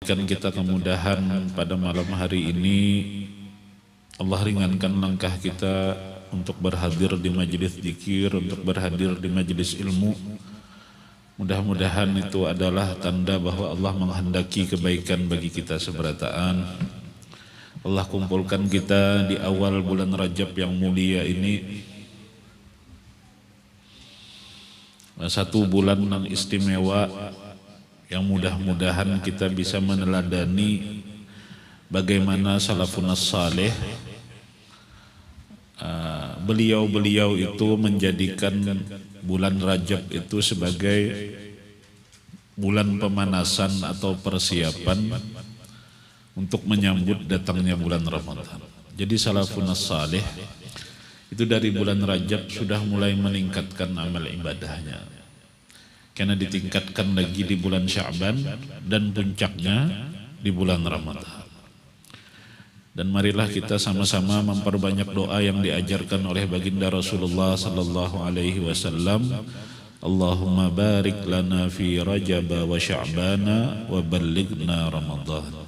memberikan kita kemudahan pada malam hari ini. Allah ringankan langkah kita untuk berhadir di majelis zikir, untuk berhadir di majelis ilmu. Mudah-mudahan itu adalah tanda bahwa Allah menghendaki kebaikan bagi kita seberataan. Allah kumpulkan kita di awal bulan Rajab yang mulia ini, satu bulan yang istimewa, yang mudah-mudahan kita bisa meneladani bagaimana salafun saleh, beliau-beliau itu menjadikan bulan Rajab itu sebagai bulan pemanasan atau persiapan untuk menyambut datangnya bulan Ramadan. Jadi salafun saleh itu dari bulan Rajab sudah mulai meningkatkan amal ibadahnya, karena ditingkatkan lagi di bulan Sya'ban dan puncaknya di bulan Ramadan. Dan marilah kita sama-sama memperbanyak doa yang diajarkan oleh baginda Rasulullah sallallahu alaihi wasallam. Allahumma barik lana fi Rajab wa Sya'bana wa ballighna Ramadan.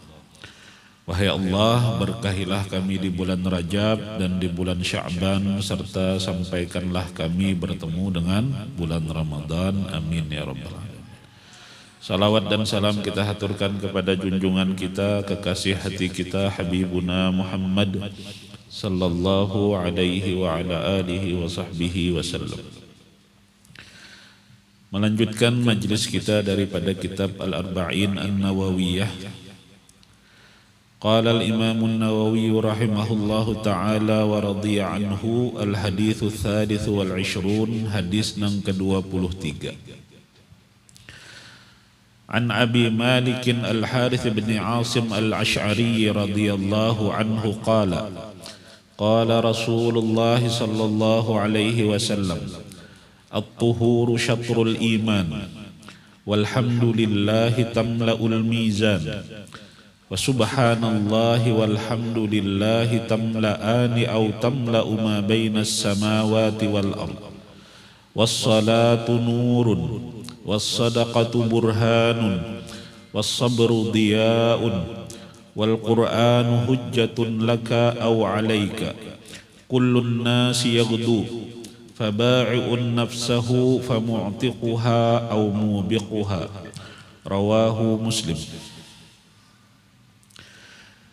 Wahai Allah, berkahilah kami di bulan Rajab dan di bulan Sya'ban, serta sampaikanlah kami bertemu dengan bulan Ramadan. Amin ya rabbal alamin. Salawat dan salam kita haturkan kepada junjungan kita, kekasih hati kita, Habibuna Muhammad sallallahu alaihi wa ala alihi wa sahbihi wasallam. Melanjutkan majlis kita daripada kitab Al-Arba'in An-Nawawiyah. Qala al-Imam an-Nawawi rahimahullahu ta'ala wa radhiya anhu, al-hadithu thalith wal 20, hadis nang ke-23. An Abi Malik al-Harith bin Asim al-Ash'ari radhiyallahu anhu qala qala Rasulullah sallallahu alaihi wasallam, at-tuhuru syatrul iman walhamdulillahi tamla'ul mizan wa subhanallahi walhamdulillahi tamla'ani aw tamla'u ma bainas samawati wal ard. Wassalatu nurun, wassadaqatu burhanun, wassabru diya'un, wal qur'anu hujjatun laka aw alayka. Kullun nasi yaghdu faba'i'un nafsahu famu'tiquha aw mubiquha. Rawahu Muslim.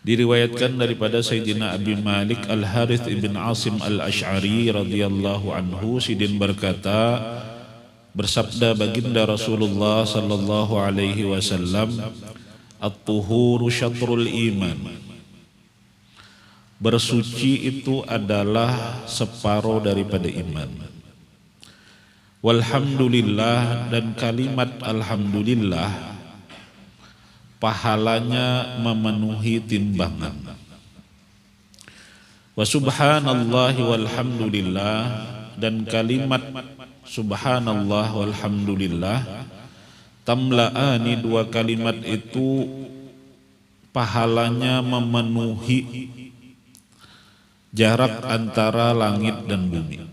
Diriwayatkan daripada Sayyidina Abi Malik Al-Harith ibn Asim Al-Ash'ari radhiyallahu anhu, sidin berkata, bersabda baginda Rasulullah sallallahu alaihi wasallam, at-tuhuru syatrul iman. Bersuci itu adalah separuh daripada iman. Walhamdulillah, dan kalimat alhamdulillah pahalanya memenuhi timbangan. Wa subhanallahi walhamdulillah, dan kalimat subhanallah walhamdulillah tamla'ani, dua kalimat itu pahalanya memenuhi jarak antara langit dan bumi.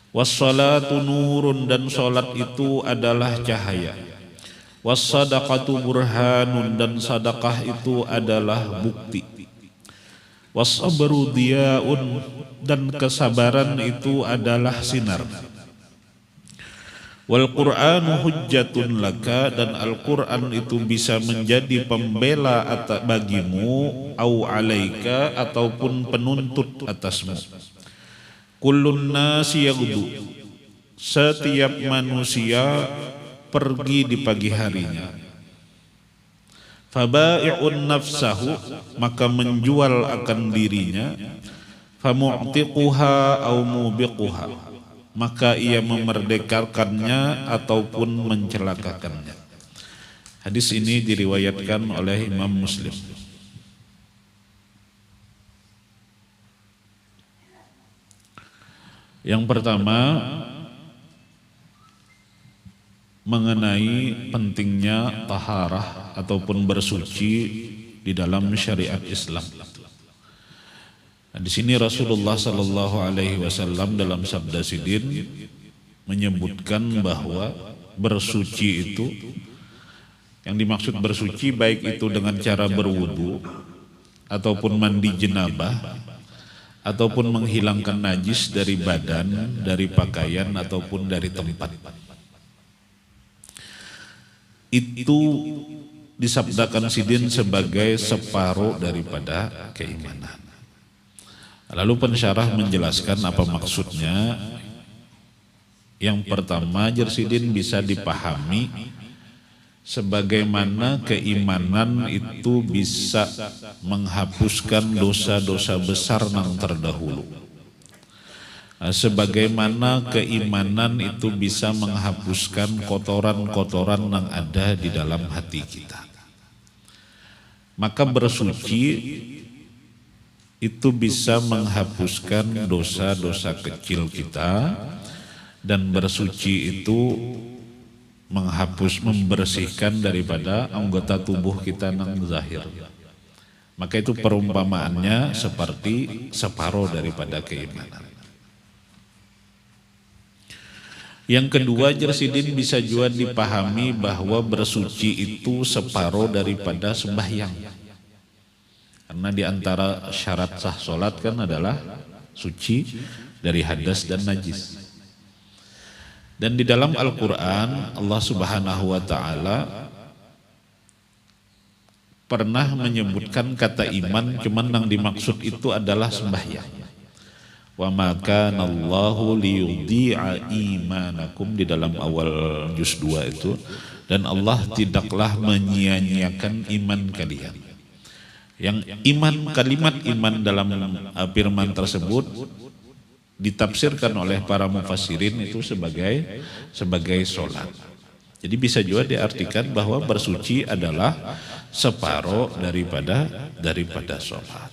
Wassalatu nurun, dan salat itu adalah cahaya. Wassadaqatu burhanun, dan sadaqah itu adalah bukti. Wassabru diya'un, dan kesabaran itu adalah sinar. Wal Qur'anu hujjatun laka, dan Al-Qur'an itu bisa menjadi pembela bagimu, au alaika, ataupun penuntut atasmu. Kullun nasi yaghdu, setiap manusia pergi di pagi harinya. Faba'i'un nafsahu, maka menjual akan dirinya. Famu'tiquha au mubiquha, maka ia memerdekakannya ataupun mencelakakannya. Hadis ini diriwayatkan oleh Imam Muslim. Yang pertama, mengenai pentingnya taharah ataupun bersuci di dalam syariat Islam. Nah, di sini Rasulullah sallallahu alaihi wasallam dalam sabda sidin menyebutkan bahwa bersuci itu Yang dimaksud bersuci baik itu dengan cara berwudu ataupun mandi jenabah ataupun menghilangkan najis dari badan, dari pakaian ataupun dari tempat. Itu disabdakan Sidin sebagai separuh daripada keimanan. Lalu pensyarah menjelaskan apa maksudnya. Yang pertama, Jersidin bisa dipahami sebagaimana keimanan itu bisa menghapuskan dosa-dosa besar yang terdahulu. Sebagaimana keimanan itu bisa menghapuskan kotoran-kotoran yang ada di dalam hati kita. Maka bersuci itu bisa menghapuskan dosa-dosa kecil kita, dan bersuci itu membersihkan daripada anggota tubuh kita yang zahir. Maka itu perumpamaannya seperti separuh daripada keimanan. Yang kedua, Jersidin bisa juga dipahami bahwa bersuci itu separuh daripada sembahyang. Karena di antara syarat sah solat kan adalah suci dari hadas dan najis. Dan di dalam Al-Quran Allah Subhanahu wa Ta'ala pernah menyebutkan kata iman, cuman yang dimaksud itu adalah sembahyang. Wa ma kana Allahu liyudhi'a imanakum, di dalam awal juz 2 itu, dan Allah tidaklah menyia-nyiakan iman kalian. Yang iman, kalimat iman dalam firman tersebut ditafsirkan oleh para mufassirin itu sebagai sholat. Jadi bisa juga diartikan bahwa bersuci adalah separuh daripada sholat.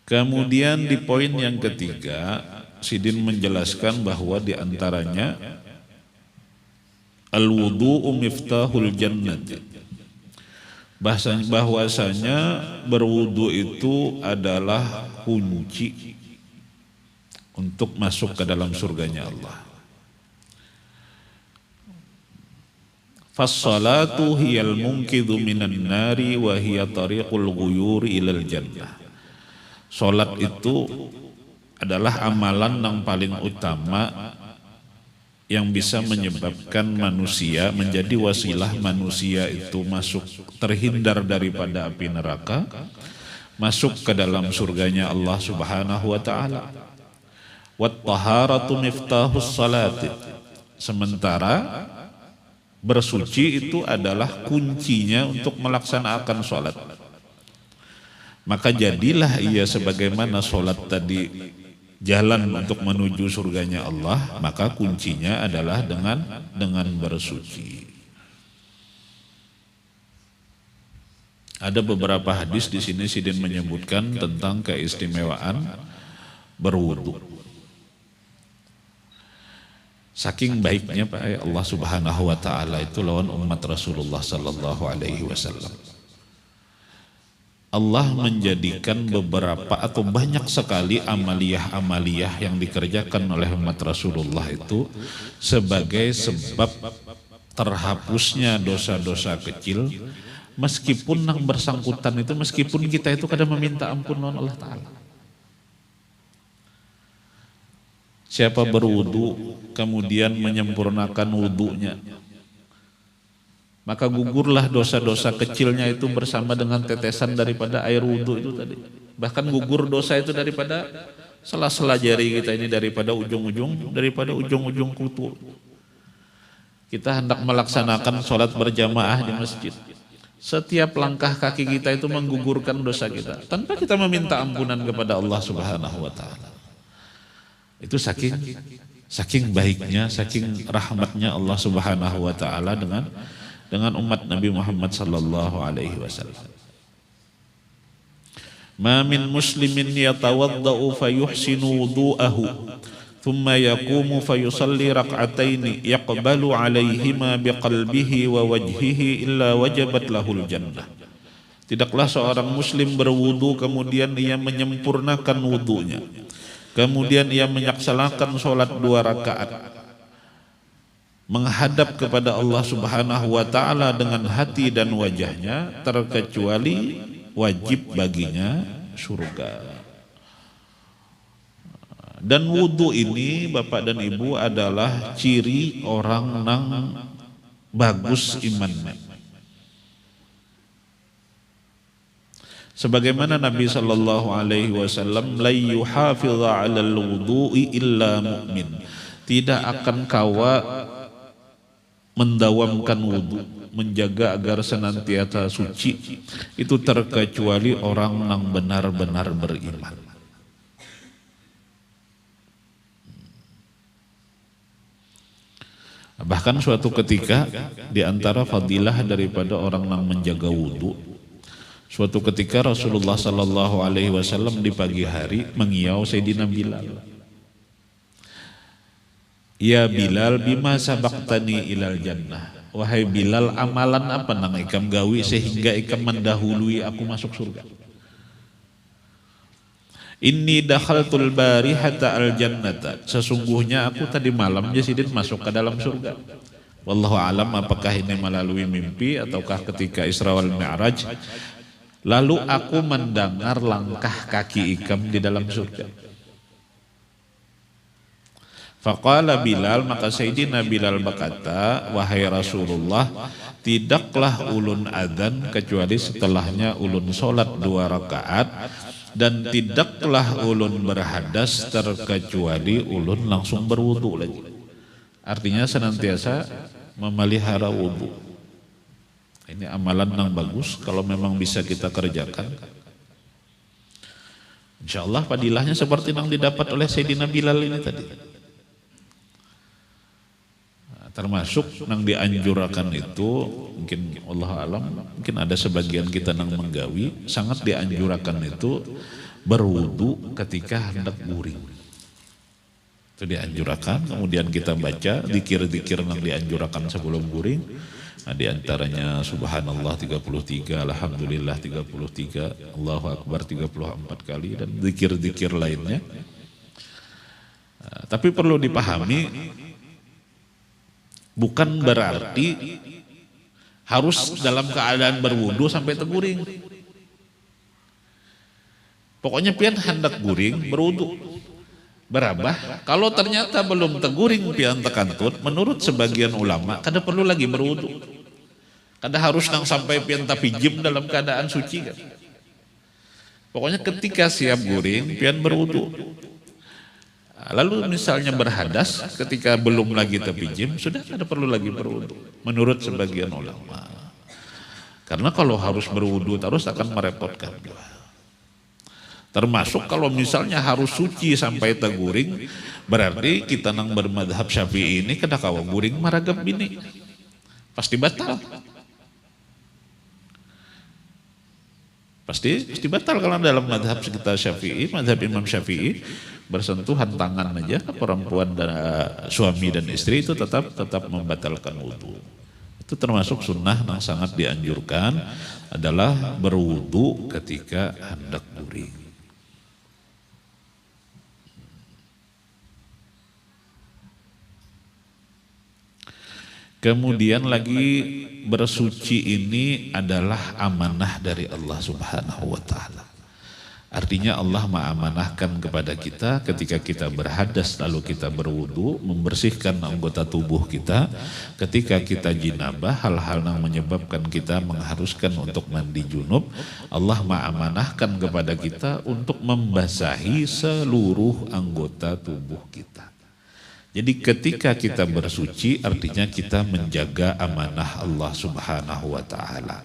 Kemudian di poin yang ketiga, Sidin menjelaskan bahwa di antaranya al-wudu'u miftahul jannati. Bahwasanya berwudu itu adalah kunci untuk masuk ke dalam surganya Allah. Fas-salatu hiyal munqidhu minan nari wa hiya tariqul ghuyuri ilal jannah. Salat itu adalah amalan yang paling utama yang bisa menyebabkan manusia menjadi wasilah manusia itu masuk, terhindar daripada api neraka, masuk ke dalam surganya Allah Subhanahu wa Ta'ala. Wat taharatu miftahus salati. Sementara bersuci itu adalah kuncinya untuk melaksanakan sholat. Maka jadilah ia sebagaimana sholat tadi jalan untuk menuju surganya Allah, maka kuncinya adalah dengan bersuci. Ada beberapa hadis di sini Sidin menyebutkan tentang keistimewaan berwudu. Saking baiknya Pak Allah Subhanahu wa Ta'ala itu lawan umat Rasulullah sallallahu alaihi wasallam. Allah menjadikan beberapa atau banyak sekali amaliyah-amaliyah yang dikerjakan oleh umat Rasulullah itu sebagai sebab terhapusnya dosa-dosa kecil, meskipun yang bersangkutan itu, meskipun kita itu kadang meminta ampun oleh Allah Ta'ala. Siapa berwudu kemudian menyempurnakan wudunya, maka gugurlah dosa-dosa kecilnya itu bersama dengan tetesan daripada air wudu itu tadi. Bahkan gugur dosa itu daripada sela-sela jari kita ini, daripada ujung-ujung kutu. Kita hendak melaksanakan sholat berjamaah di masjid. Setiap langkah kaki kita itu menggugurkan dosa kita tanpa kita meminta ampunan kepada Allah Subhanahu wa Ta'ala. Itu saking baiknya, saking rahmatnya Allah Subhanahu wa Ta'ala dengan umat Nabi Muhammad sallallahu alaihi wasallam. Ma min muslimin yatawaddau fayuhsinu wudu'ahu thumma yaqumu fayusalli rak'ataini yaqbalu alaihima biqalbihi wa wajhihi illa wajabat lahul jannah. Tidaklah seorang muslim berwudu kemudian ia menyempurnakan wudunya, kemudian ia menyaksanakan sholat 2 rakaat, menghadap kepada Allah Subhanahu wa taala dengan hati dan wajahnya, terkecuali wajib baginya surga. Dan wudhu ini Bapak dan Ibu adalah ciri orang nang bagus imannya. Sebagaimana Nabi sallallahu alaihi wasallam, la yuhafidha 'alal wudu'i illa mu'min. Tidak akan kawa mendawamkan wudhu, menjaga agar senantiasa suci, itu terkecuali orang yang benar-benar beriman. Bahkan suatu ketika di antara fadilah daripada orang yang menjaga wudhu, suatu ketika Rasulullah sallallahu alaihi wasallam di pagi hari mengiau Sayyidina Bilal. Ya Bilal, bima sabaqtani ilal jannah. Wahai Bilal, amalan apa nang ikam gawi sehingga ikam mendahului aku masuk surga? Inni dakhaltul barihata al jannata. Sesungguhnya aku tadi malam Yasidin masuk ke dalam surga. Wallahu alam, apakah ini melalui mimpi ataukah ketika Isra wal Mi'raj. Lalu aku mendengar langkah kaki ikam di dalam surga. Faqala Bilal, maka Sayyidina Bilal berkata, wahai Rasulullah, tidaklah ulun adzan kecuali setelahnya ulun solat 2 rakaat, dan tidaklah ulun berhadas terkecuali ulun langsung berwudu lagi. Artinya senantiasa memelihara wudu. Ini amalan yang bagus kalau memang bisa kita kerjakan. Insyaallah padilahnya seperti yang didapat oleh Sayyidina Bilal ini tadi. Termasuk yang dianjurkan itu, mungkin Allah alam, mungkin ada sebagian kita yang menggawi, sangat dianjurkan itu berwudu ketika hendak guring. Itu dianjurkan, kemudian kita baca zikir-zikir yang dianjurkan sebelum guring. Nah, diantaranya Subhanallah 33, Alhamdulillah 33, Allahu Akbar 34 kali, dan zikir-zikir lainnya. Nah, tapi perlu dipahami, bukan berarti harus dalam keadaan berwudu sampai teguring. Pokoknya pian hendak guring berwudu. Berabah, kalau ternyata belum teguring pian tekantut, menurut sebagian ulama kada perlu lagi berwudu. Kada harus nang sampai pian tapijim dalam keadaan suci kan. Pokoknya ketika siap guring pian berwudu. Lalu misalnya berhadas ketika belum lagi terpijim, sudah tidak perlu lagi berwudu menurut sebagian ulama. Karena kalau harus berwudu terus akan merepotkan. Termasuk kalau misalnya harus suci sampai teguring, berarti kita nang bermadhab Syafi'i ini kada kawa guring maragap bini. Pasti batal. Pasti batal kalau dalam madhab kita Syafi'i, madhab Imam Syafi'i, bersentuhan tangan aja perempuan dan suami dan istri itu tetap membatalkan wudu. Itu termasuk sunnah yang sangat dianjurkan adalah berwudu ketika hendak guring. Kemudian lagi bersuci ini adalah amanah dari Allah Subhanahu wa taala. Artinya Allah mengamanahkan kepada kita ketika kita berhadas lalu kita berwudu, membersihkan anggota tubuh kita. Ketika kita jinabah, hal-hal yang menyebabkan kita mengharuskan untuk mandi junub, Allah mengamanahkan kepada kita untuk membasahi seluruh anggota tubuh kita. Jadi ketika kita bersuci artinya kita menjaga amanah Allah Subhanahu wa taala.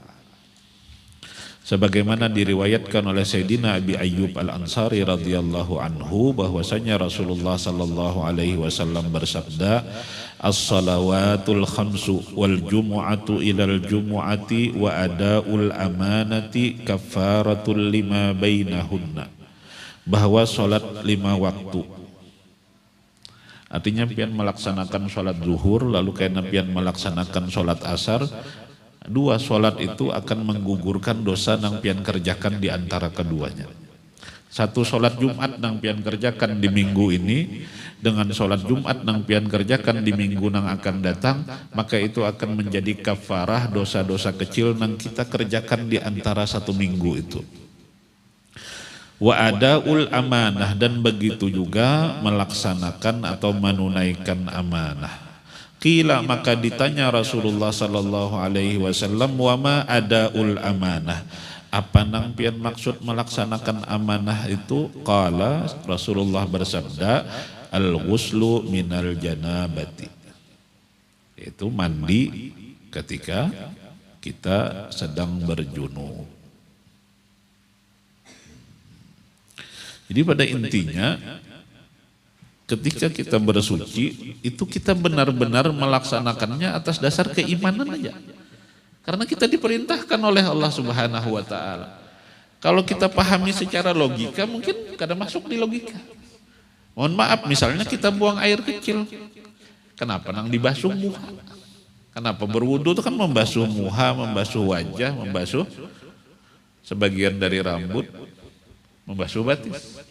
Sebagaimana diriwayatkan oleh Sayyidina Abi Ayyub Al-Ansari radhiyallahu anhu bahwasanya Rasulullah sallallahu alaihi wasallam bersabda, "As-salawatul khamsu wal jumu'atu ilal jumu'ati wa ada'ul amanati kafaratul lima bainahunna." Bahwa salat 5 waktu, artinya pian melaksanakan sholat zuhur lalu kena pian melaksanakan sholat asar, 2 sholat itu akan menggugurkan dosa yang pian kerjakan di antara keduanya. Satu sholat Jumat nang pian kerjakan di minggu ini dengan sholat Jumat nang pian kerjakan di minggu nang akan datang, maka itu akan menjadi kafarah dosa-dosa kecil nang kita kerjakan di antara satu minggu itu. Wa adaul amanah, dan begitu juga melaksanakan atau menunaikan amanah. Qila, maka ditanya Rasulullah sallallahu alaihi wasallam, wa ma adaul amanah, apa nang pian maksud melaksanakan amanah itu? Qala, Rasulullah bersabda, al-ghuslu minal janabati, itu mandi ketika kita sedang berjunub. Jadi pada intinya ketika kita bersuci itu kita benar-benar melaksanakannya atas dasar keimanan aja. Karena kita diperintahkan oleh Allah Subhanahu wa taala. Kalau kita pahami secara logika mungkin kadang masuk di logika. Mohon maaf, misalnya kita buang air kecil. Kenapa nang dibasuh muha? Kenapa berwudu itu kan membasuh muha, membasuh wajah, membasuh sebagian dari rambut, membasuh batis.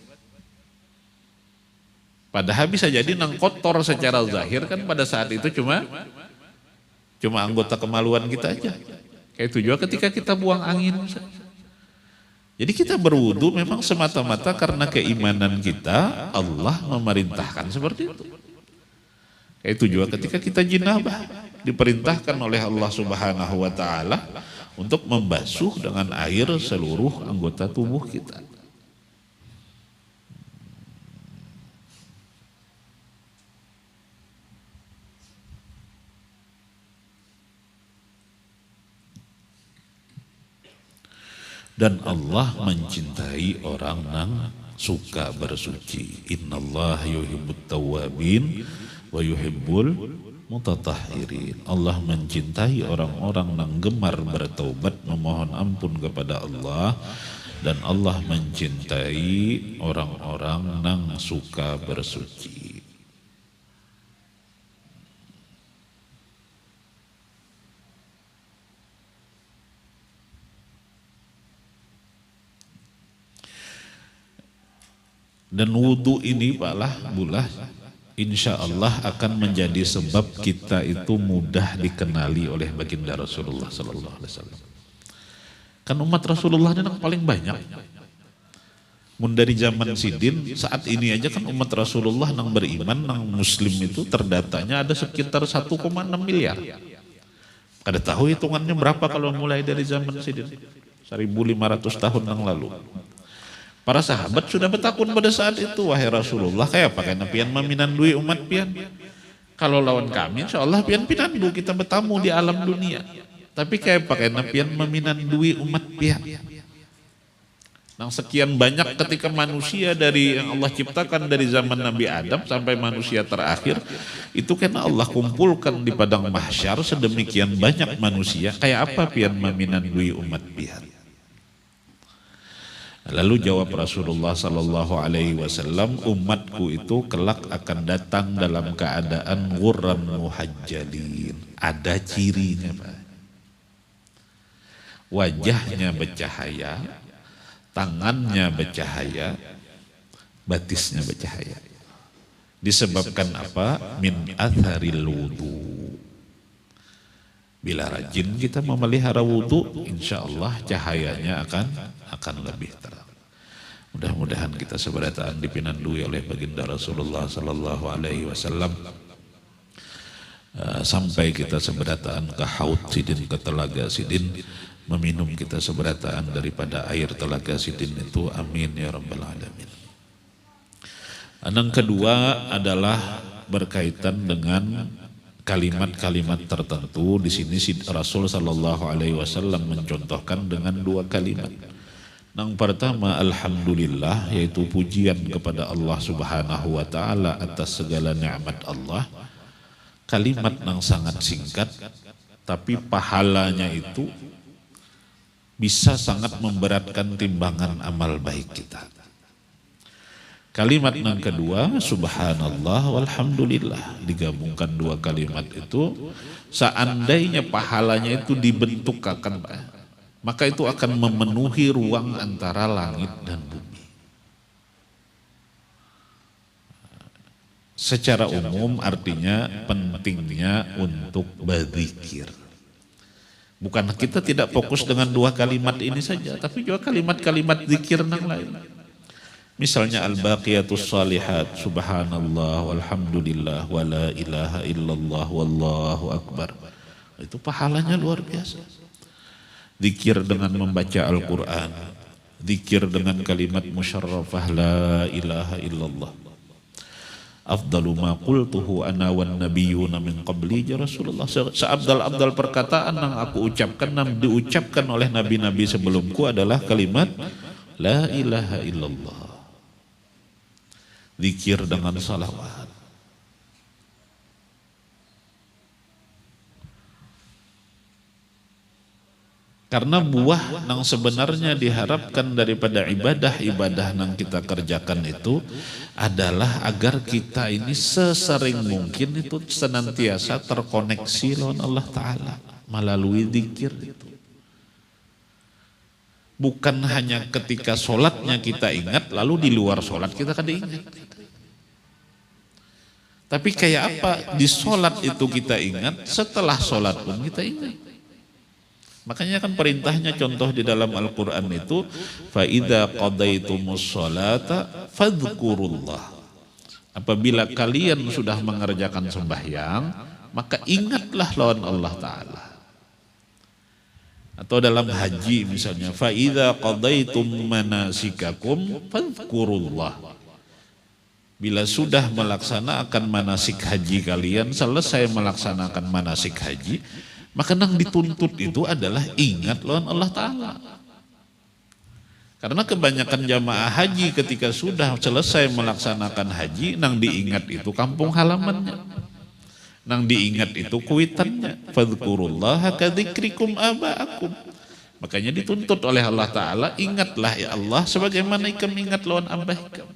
Padahal bisa jadi nang kotor secara zahir kan pada saat itu cuma anggota kemaluan kita aja. Kayak itu juga ketika kita buang angin. Jadi kita berwudu memang semata-mata karena keimanan kita, Allah memerintahkan seperti itu. Kayak itu juga ketika kita jinabah, diperintahkan oleh Allah Subhanahu wa taala untuk membasuh dengan air seluruh anggota tubuh kita. Dan Allah mencintai orang yang suka bersuci. Innallaha yuhibbut tawwabin wa yuhibbul mutatahhirin. Allah mencintai orang-orang yang gemar bertaubat, memohon ampun kepada Allah, dan Allah mencintai orang-orang yang suka bersuci. Dan wudhu ini Pak Bulah, insya Allah akan menjadi sebab kita itu mudah dikenali oleh baginda Rasulullah Sallallahu Alaihi Wasallam. Kan umat Rasulullah ini yang paling banyak. Mun dari zaman Sidin, saat ini aja kan umat Rasulullah yang beriman, yang muslim itu terdatanya ada sekitar 1,6 miliar. Ada tahu hitungannya berapa kalau mulai dari zaman Sidin? 1.500 tahun yang lalu. Para sahabat sudah bertakun pada saat itu, wahai Rasulullah, kayak pakai pian meminandui umat pian. Kalau lawan kami, insya Allah pian pinandu, kita bertamu di alam dunia. Tapi kayak pakai pian meminandui umat pian. Nah, sekian banyak ketika manusia dari yang Allah ciptakan dari zaman Nabi Adam sampai manusia terakhir, itu karena Allah kumpulkan di padang mahsyar sedemikian banyak manusia, kayak apa pian meminandui umat pian. Lalu jawab Rasulullah Sallallahu Alaihi Wasallam, umatku itu kelak akan datang dalam keadaan ghurran muhajjalin. Ada cirinya Pak. Wajahnya bercahaya, tangannya bercahaya, batisnya bercahaya. Disebabkan apa? Min atharil wudu. Bila rajin kita memelihara wudu, insya Allah cahayanya akan lebih terang. Mudah-mudahan kita seberataan dipinandui oleh baginda Rasulullah Sallallahu Alaihi Wasallam, sampai kita seberataan ke haud Sidin, ke telaga Sidin, meminum kita seberataan daripada air telaga Sidin itu. Amin ya rabbal alamin. Yang kedua adalah berkaitan dengan kalimat-kalimat tertentu. Di sini Rasul Sallallahu Alaihi Wasallam mencontohkan dengan dua kalimat. Yang pertama alhamdulillah, yaitu pujian kepada Allah Subhanahu wa taala atas segala nikmat Allah. Kalimat yang sangat singkat tapi pahalanya itu bisa sangat memberatkan timbangan amal baik kita. Kalimat yang kedua subhanallah walhamdulillah, digabungkan dua kalimat itu, seandainya pahalanya itu dibentukakan, maka itu akan memenuhi ruang antara langit dan bumi. Secara umum artinya pentingnya untuk berzikir. Bukan kita tidak fokus dengan dua kalimat ini saja, tapi juga kalimat-kalimat zikir yang lain. Misalnya al-baqiyatus shalihat, subhanallah walhamdulillah wa la ilaha illallah wallahu akbar. Itu pahalanya luar biasa. Zikir dengan membaca Al-Quran, zikir dengan kalimat musyarrafah la ilaha illallah. Afdalu ma qultuhu ana wan nabiyyuna min qabli, ya Rasulullah. Seabdal-abdal perkataan yang aku ucapkan, yang diucapkan oleh nabi-nabi sebelumku adalah kalimat la ilaha illallah. Zikir dengan salawat. Karena buah yang sebenarnya diharapkan daripada ibadah-ibadah yang kita kerjakan itu adalah agar kita ini sesering mungkin itu senantiasa terkoneksi dengan Allah Ta'ala melalui zikir itu. Bukan hanya ketika sholatnya kita ingat, lalu di luar sholat kita kada ingat. Tapi kayak apa? Di sholat itu kita ingat, setelah sholat pun kita ingat. Makanya kan perintahnya contoh di dalam Al-Quran itu fa idza qadaitumus sholata fadhkurullah. Apabila kalian sudah mengerjakan sembahyang, maka ingatlah lawan Allah Ta'ala. Atau dalam haji misalnya fa idza qadaitum manasikakum fadhkurullah. Bila sudah melaksanakan manasik haji kalian, selesai melaksanakan manasik haji, maka yang dituntut itu adalah ingat lawan Allah Ta'ala. Karena kebanyakan jamaah haji ketika sudah selesai melaksanakan haji, yang diingat itu kampung halamannya. Yang diingat itu kuitannya. Fadhkurullaha kadzikrikum aba'akum. Makanya dituntut oleh Allah Ta'ala, ingatlah ya Allah sebagaimana ikam ingat lawan abah ikam.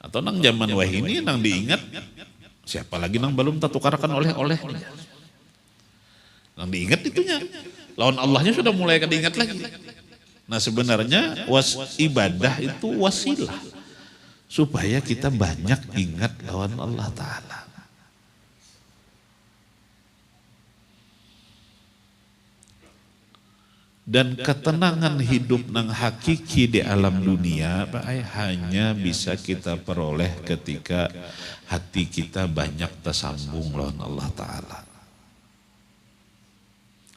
Atau nang zaman wahini nang diingat, siapa lagi nang belum tertukarkan oleh-olehnya. Nang diingat itunya. Lawan Allahnya sudah mulai diingat lagi. Nah sebenarnya ibadah itu wasilah. Supaya kita banyak ingat lawan Allah Ta'ala. Dan ketenangan hidup nang hakiki di alam dunia hanya bisa kita peroleh ketika hati kita banyak tersambung lawan Allah Ta'ala.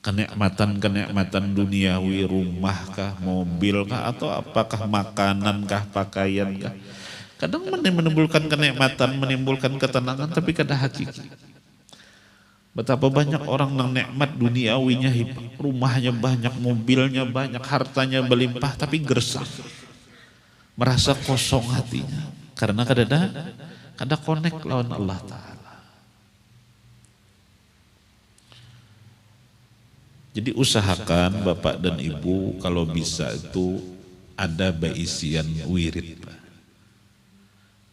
Kenikmatan-kenikmatan duniawi, rumah kah, mobil kah, atau apakah makanan kah, pakaian kah, kadang menimbulkan kenikmatan, menimbulkan ketenangan, tapi kada hakiki. Betapa banyak orang yang nikmat duniawinya, rumahnya banyak, mobilnya banyak, hartanya berlimpah, tapi gersang, merasa kosong hatinya, karena kada connect lawan Allah Ta'ala. Jadi usahakan Bapak dan Ibu kalau bisa itu ada baisian wirid.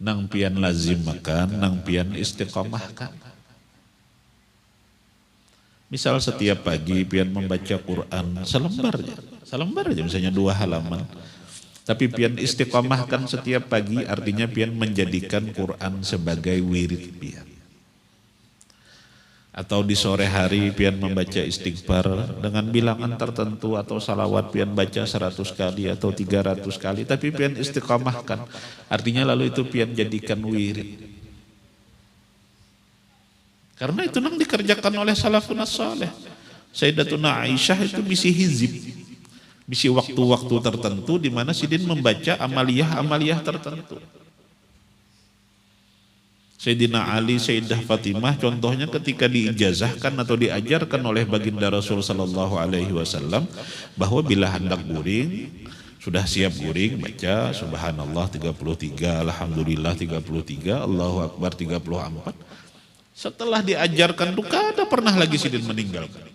Nang pian lazim makan, nang pian istiqamahkan. Misal setiap pagi pian membaca Quran selembar aja misalnya 2 halaman. Tapi pian istiqamahkan setiap pagi artinya pian menjadikan Quran sebagai wirid pian. Atau di sore hari pian membaca istighfar dengan bilangan tertentu atau salawat pian baca 100 kali atau 300 kali. Tapi pian istiqamahkan artinya lalu itu pian jadikan wirid. Karena itu nang dikerjakan oleh salafun as-salih. Sayyidatuna Aisyah itu bisi hizib. Bisi waktu-waktu tertentu di mana sidin membaca amaliyah-amaliyah tertentu. Sayyidina Ali, Sayyidah Fatimah contohnya ketika diijazahkan atau diajarkan oleh baginda Rasul sallallahu alaihi wasallam bahwa bila hendak guring, sudah siap guring baca subhanallah 33, alhamdulillah 33, Allahu akbar 34. Setelah diajarkan itu kada pernah lagi sidin meninggalkan.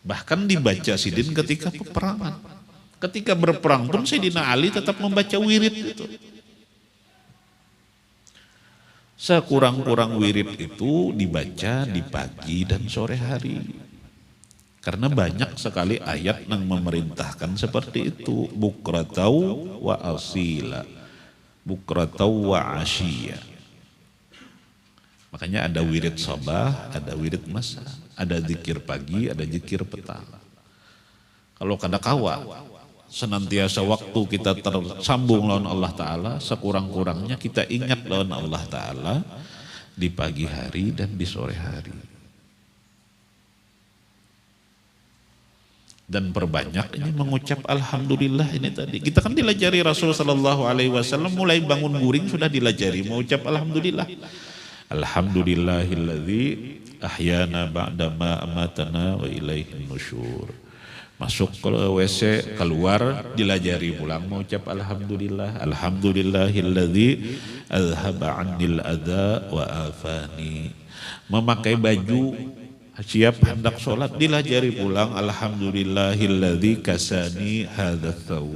Bahkan dibaca sidin ketika peperangan. Ketika berperang pun Sayyidina Ali tetap membaca wirid itu. Sekurang-kurang wirid itu dibaca di pagi dan sore hari. Karena banyak sekali ayat yang memerintahkan seperti itu. Bukratau wa asila. bukratan wa ashiya. Makanya ada wirid sabah, ada wirid masa, ada zikir pagi, ada zikir petang. Kalau kada kawa, senantiasa waktu kita tersambung lawan Allah Ta'ala, sekurang-kurangnya kita ingat lawan Allah Ta'ala di pagi hari dan di sore hari. Dan perbanyak ini mengucap alhamdulillah ini tadi. Kita kan dilajari Rasul sallallahu alaihi wasallam mulai bangun guring sudah dilajari mengucap alhamdulillah. Alhamdulillahilladzi ahyana ba'da ma amatana wa ilaihin nusyur. Masuk ke WC, keluar dilajari pulang mengucap alhamdulillah. Alhamdulillahilladzi azhaba 'annil adza wa afani. Memakai baju siap hendak sholat dilajari pulang alhamdulillahilladzi kasani hadza tsaw.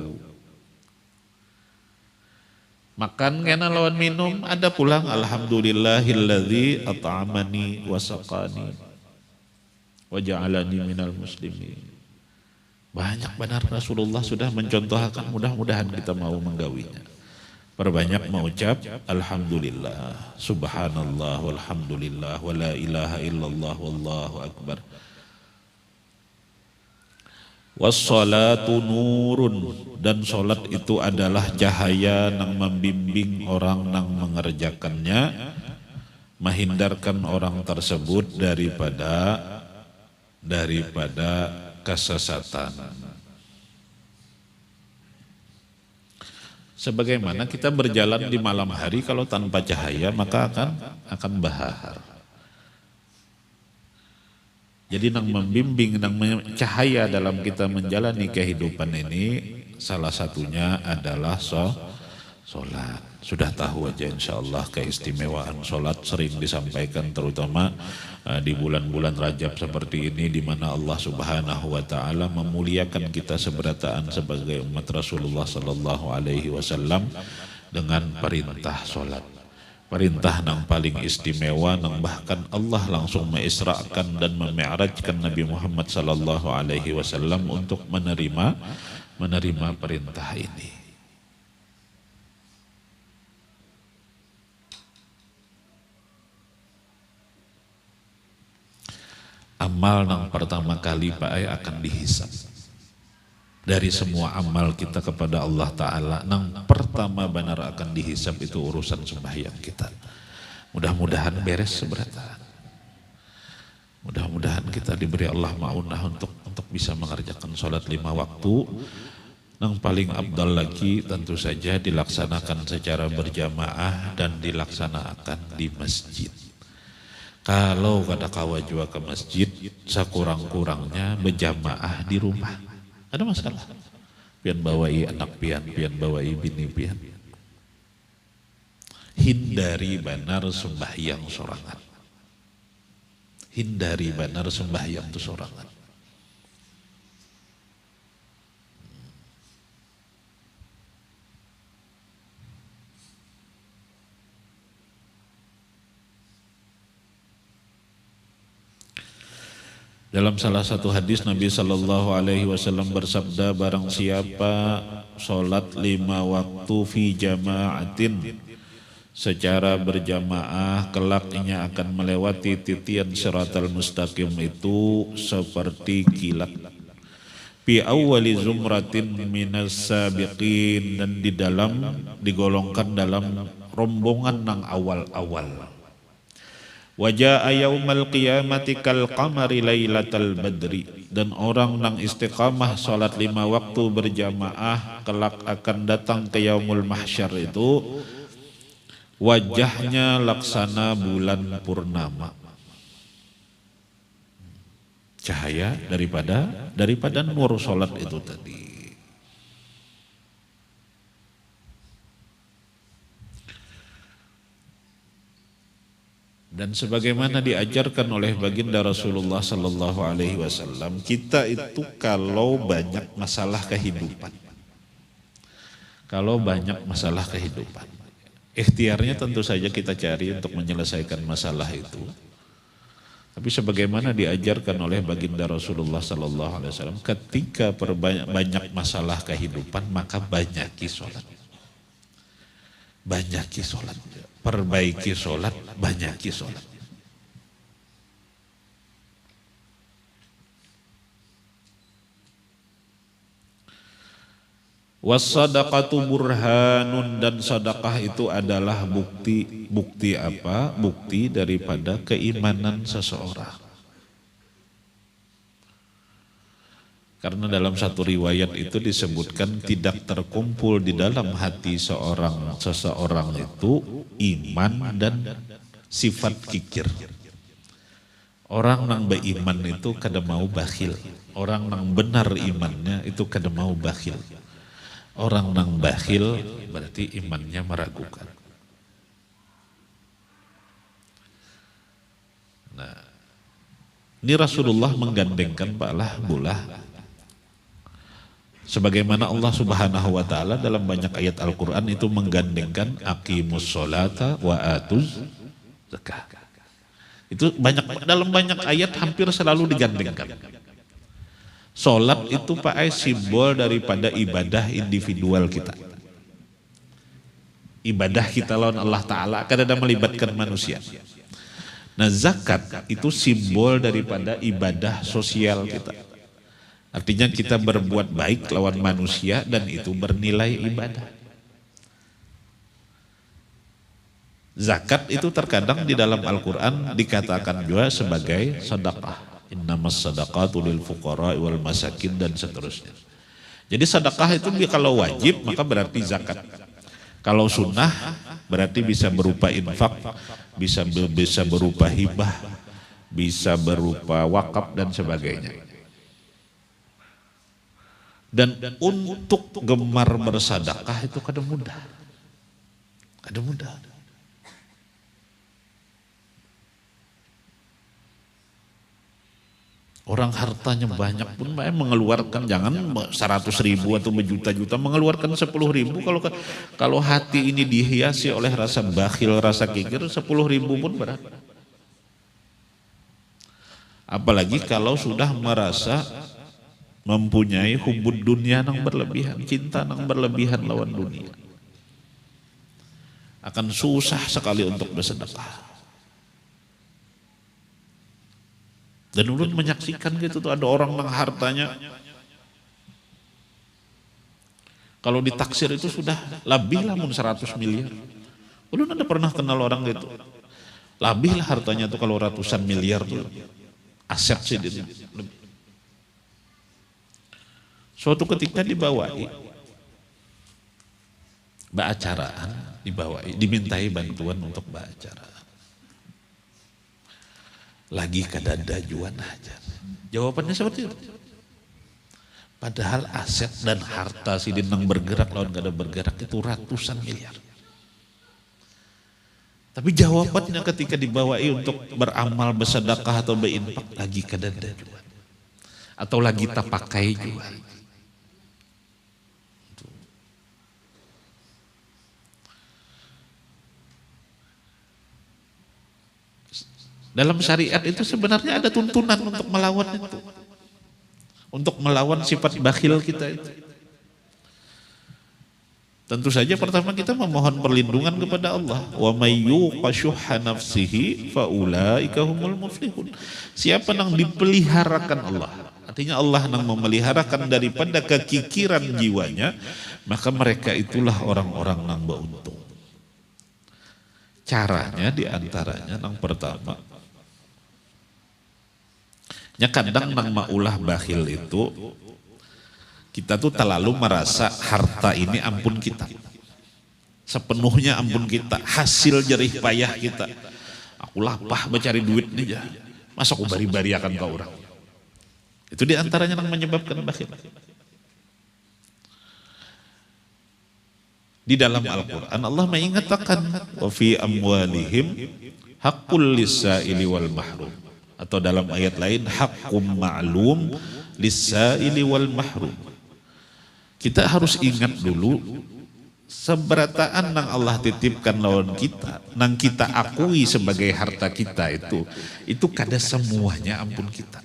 Makan kena lawan minum ada pulang alhamdulillahilladzi at'amani wa saqani wa ja'alani minal muslimin. Banyak benar Rasulullah sudah mencontohkan, mudah-mudahan kita mau menggawinya. Perbanyak mengucap alhamdulillah, subhanallah, walhamdulillah, wa la ilaha illallah, wallahu akbar. Wassalatu nurun, dan solat itu adalah cahaya nang membimbing orang nang mengerjakannya, menghindarkan orang tersebut daripada kesesatan. Sebagaimana kita berjalan di malam hari kalau tanpa cahaya maka akan bahar. Jadi nang membimbing, nang cahaya dalam kita menjalani kehidupan ini salah satunya adalah solat. Sudah tahu aja insyaallah keistimewaan solat sering disampaikan terutama di bulan-bulan Rajab seperti ini di mana Allah Subhanahu wa taala memuliakan kita seberataan sebagai umat Rasulullah sallallahu alaihi wasallam dengan perintah solat. Perintah yang paling istimewa yang bahkan Allah langsung mengisrakan dan memi'rajkan Nabi Muhammad sallallahu alaihi wasallam untuk menerima perintah ini. Amal yang pertama kali Pak Ay akan dihisab. Dari semua amal kita kepada Allah Ta'ala, yang pertama benar akan dihisab itu urusan sembahyang kita. Mudah-mudahan beres seberataan. Mudah-mudahan kita diberi Allah ma'unah untuk bisa mengerjakan sholat 5 waktu. Yang paling abdal lagi tentu saja dilaksanakan secara berjamaah dan dilaksanakan di masjid. Kalau kada kawa jua ke masjid, sekurang-kurangnya berjamaah di rumah. Ada masalah. Pian bawai anak pian bawai bini pian. Hindari benar sembahyang sorangan. Hindari benar sembahyang itu sorangan. Dalam salah satu hadis Nabi sallallahu alaihi wasallam bersabda, barang siapa sholat 5 waktu fi jama'atin secara berjamaah, kelaknya akan melewati titian siratal mustaqim itu seperti kilat. Fi awwali zumratin minas sabiqin, dan di dalam digolongkan dalam rombongan nang awal-awal. Waja'a yaumal qiyamati kal qamari lailatal badri, dan orang nang istiqamah salat 5 waktu berjamaah kelak akan datang ke yaumul mahsyar itu wajahnya laksana bulan purnama. Cahaya daripada nur salat itu tadi. Dan sebagaimana diajarkan oleh baginda Rasulullah sallallahu alaihi wasallam, kita itu kalau banyak masalah kehidupan, ikhtiarnya tentu saja kita cari untuk menyelesaikan masalah itu. Tapi sebagaimana diajarkan oleh baginda Rasulullah sallallahu alaihi wasallam, ketika banyak masalah kehidupan maka banyaki sholat. banyaki sholat. Perbaiki sholat, banyaki sholat. Wassadaqatu burhanun, dan sedekah itu adalah bukti apa? Bukti daripada keimanan seseorang. Karena dalam satu riwayat itu disebutkan tidak terkumpul di dalam hati seseorang itu iman dan sifat kikir. Orang nang beriman itu kada mau bakhil. Orang nang benar imannya itu kada mau bakhil. Orang nang bakhil berarti imannya meragukan. Nah, ini Rasulullah menggandengkan bulah. Sebagaimana Allah Subhanahu wa taala dalam banyak ayat Al-Qur'an itu menggandengkan aqimus sholata wa atuz zakah. Itu dalam banyak ayat hampir selalu digandengkan. Sholat itu Pak simbol daripada ibadah individual kita. Ibadah kita lawan Allah Ta'ala akan ada melibatkan manusia. Nah zakat itu simbol daripada ibadah sosial kita. Artinya kita berbuat baik lawan manusia dan itu bernilai ibadah. Zakat itu terkadang di dalam Al-Quran dikatakan juga sebagai sedekah. Innamas sadaqatu lil fuqara wal masakin dan seterusnya. Jadi sedekah itu kalau wajib maka berarti zakat. Kalau sunnah berarti bisa berupa infak, bisa berupa hibah, bisa berupa wakaf dan sebagainya. Dan untuk gemar bersedekah itu kada mudah. Kada mudah. Orang hartanya banyak pun mengeluarkan jangan 100.000 atau berjuta-juta, mengeluarkan 10.000. Kalau hati ini dihiasi oleh rasa bakhil, rasa kikir, 10.000 pun berat. Apalagi kalau sudah merasa mempunyai hubud dunia yang berlebihan, cinta yang berlebihan lawan dunia. Akan susah sekali untuk bersedekah. Dan ulun menyaksikan gitu tuh ada orang yang hartanya kalau ditaksir itu sudah lebih lah 100 miliar. Ulun ada pernah kenal orang gitu. Lebih lah hartanya tuh kalau ratusan miliar tuh. Aset sih dia. Suatu ketika dibawai baacaraan, dimintai bantuan untuk baacaraan. Lagi kada dajuan aja. Jawabannya seperti itu. Padahal aset dan harta si dinang bergerak lawan kada bergerak itu ratusan miliar. Tapi jawabannya ketika dibawai untuk beramal, bersedekah atau berinfak lagi kada dajuan. Atau lagi tak pakai juga. Dalam syariat itu sebenarnya ada tuntunan untuk melawan itu. Untuk melawan sifat bakhil kita itu. Tentu saja pertama kita memohon perlindungan kepada Allah. Wa may yuqa syuhha nafsihi fa ulaika humul muflihun. Siapa yang dipeliharakan Allah, artinya Allah yang memeliharakan daripada kekikiran jiwanya, maka mereka itulah orang-orang yang beruntung. Caranya diantaranya yang pertama, kadang nang maulah bakhil itu kita tuh terlalu merasa harta ini ampun kita, sepenuhnya ampun kita, hasil jerih payah kita. Aku lapah mencari duit nih ya, masa aku bari-bari akan ke orang. Itu diantaranya yang menyebabkan bakhil. Di dalam Al-Quran Allah mengatakan wa fi amwalihim haqqul lis-sa'ili wal mahrum. Atau dalam ayat lain haqqum ma'lum lis-sa'ili wal mahrum. Kita harus ingat dulu seberataan yang Allah titipkan lawan kita, yang kita akui sebagai harta kita itu kada semuanya ampun kita.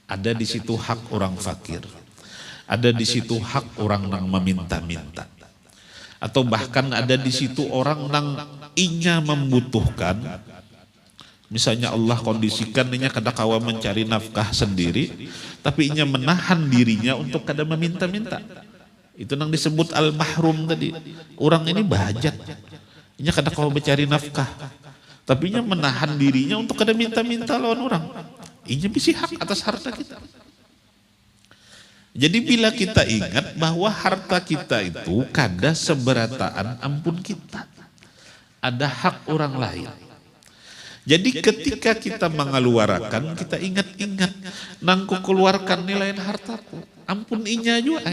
Ada di situ hak orang fakir, ada di situ hak orang yang meminta-minta, atau bahkan ada di situ orang nang inya membutuhkan. Misalnya Allah kondisikan inya kada kawa mencari nafkah sendiri, tapi inya menahan dirinya untuk kada meminta-minta. Itu nang disebut al-mahrum tadi. Orang ini bahajat, inya kada kawa mencari nafkah, tapi inya menahan dirinya untuk kada minta-minta lawan orang. Inya bisi hak atas harta kita. Jadi bila kita ingat bahwa harta kita itu kada seberataan ampun kita, ada hak orang lain. Jadi ketika kita mengeluarkan, kita ingat-ingat, nangku keluarkan nilai hartaku, ampun inya juga.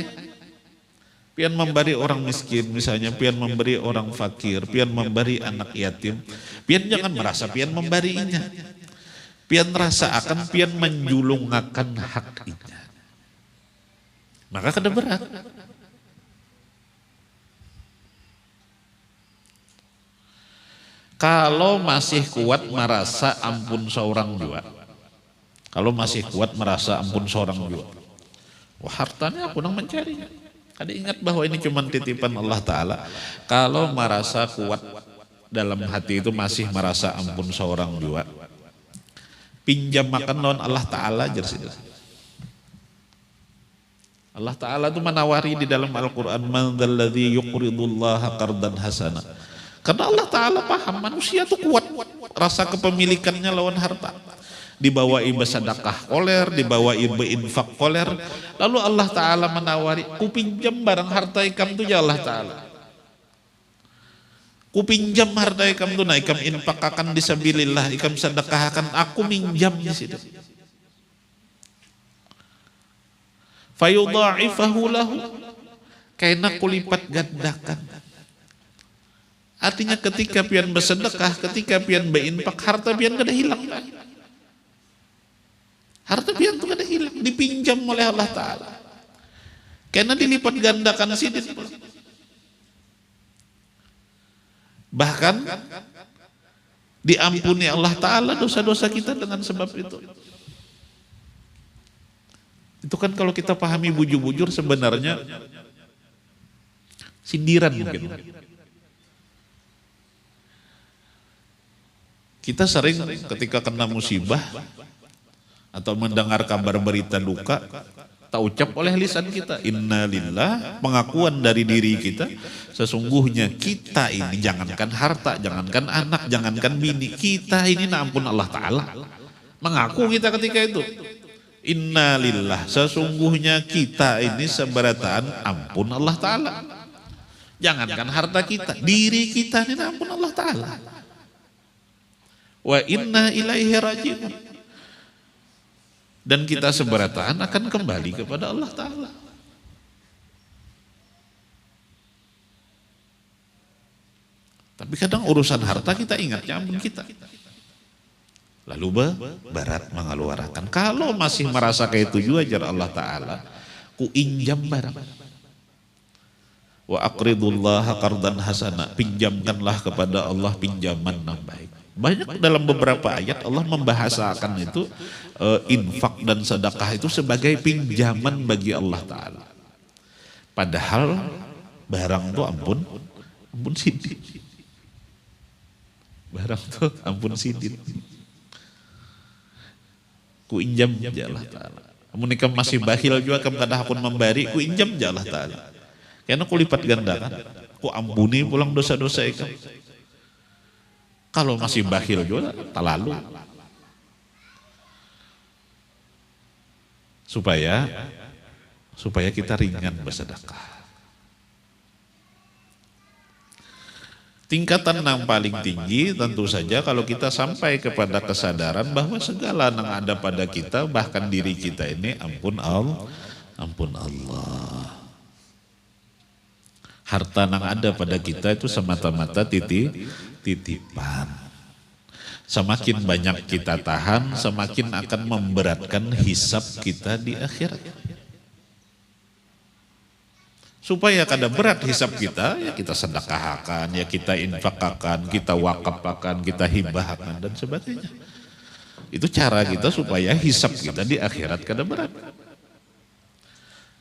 Pian memberi orang miskin misalnya, pian memberi orang fakir, pian memberi anak yatim, pian jangan merasa pian memberinya. Pian rasa akan pian menjulungakan hak inya. Maka kada berat. Kalau masih kuat merasa ampun seorang juga, kalau masih kuat merasa ampun seorang juga, wah hartanya aku nang mencarinya. Kada ingat bahwa ini cuma titipan Allah Ta'ala. Kalau merasa kuat dalam hati itu masih merasa ampun seorang juga, pinjam makan lawan Allah Ta'ala aja sih. Allah Ta'ala itu menawari di dalam Al-Quran, man dzalladzi yuqridullaha qardan hasana. Karena Allah Ta'ala paham manusia itu kuat rasa kepemilikannya lawan harta. Dibawa iba sedekah koler, dibawa iba infak koler. Lalu Allah Ta'ala menawari, ku pinjam barang harta ikam itu ya Allah Ta'ala. Ku pinjam harta ikam itu, nah ikam infak akan disabilillah, ikam sedekah akan aku minjam di situ. Fayudha'ifahu lahu, kaina kulipat gandakan. Artinya ketika pian bersedekah, ketika pian berinfak, harta pian kada hilang. Harta pian itu kada hilang, dipinjam oleh Allah Ta'ala. Karena dilipat gandakan sidin. Bahkan diampuni Allah Ta'ala dosa-dosa kita dengan sebab itu. Itu kan kalau kita pahami bujur-bujur sebenarnya sindiran mungkin. Kita sering ketika kena musibah atau mendengar kabar berita duka, tak ucap oleh lisan kita, innalillah, pengakuan dari diri kita, sesungguhnya kita ini jangankan harta, jangankan anak, jangankan bini, kita ini ampun Allah Ta'ala. Mengaku kita ketika itu, innalillah, sesungguhnya kita ini seberataan ampun Allah Ta'ala. Jangankan harta kita, diri kita ini ampun Allah Ta'ala. Wa inna ilaihi raji'un. Dan kita seberataan akan kembali kepada Allah Ta'ala. Tapi kadang urusan harta kita ingatnya ampun kita. Lalu berat mengeluarkan. Kalau masih merasa kayak itu juga ajar Allah Ta'ala, ku injam barang. Wa aqridullaha qardan hasana, pinjamkanlah kepada Allah pinjaman yang baik. Banyak dalam beberapa ayat Allah membahasakan itu infak dan sedekah itu sebagai pinjaman bagi Allah Ta'ala. Padahal barang itu ampun sidin. Barang itu ampun sidin. Ku injam ya Allah Ta'ala. Amun ikam masih bahil juga kam kada hakun memberi, ku injam ya Allah Ta'ala. Karena ku lipat gandakan, ku ampuni pulang dosa-dosa ikam. Kalau masih bakhil juga, tak lalu. Supaya kita ringan bersedekah. Tingkatan yang paling tinggi tentu saja kalau kita sampai kepada kesadaran bahwa segala yang ada pada kita, bahkan diri kita ini ampun Allah. Harta yang ada pada kita itu semata-mata titipan. Semakin banyak kita tahan, semakin akan memberatkan hisab kita di akhirat. Supaya kada berat hisab kita, ya kita sedekahkan, ya kita infakkan, kita wakafkan, kita hibahkan dan sebagainya. Itu cara kita supaya hisab kita di akhirat kada berat.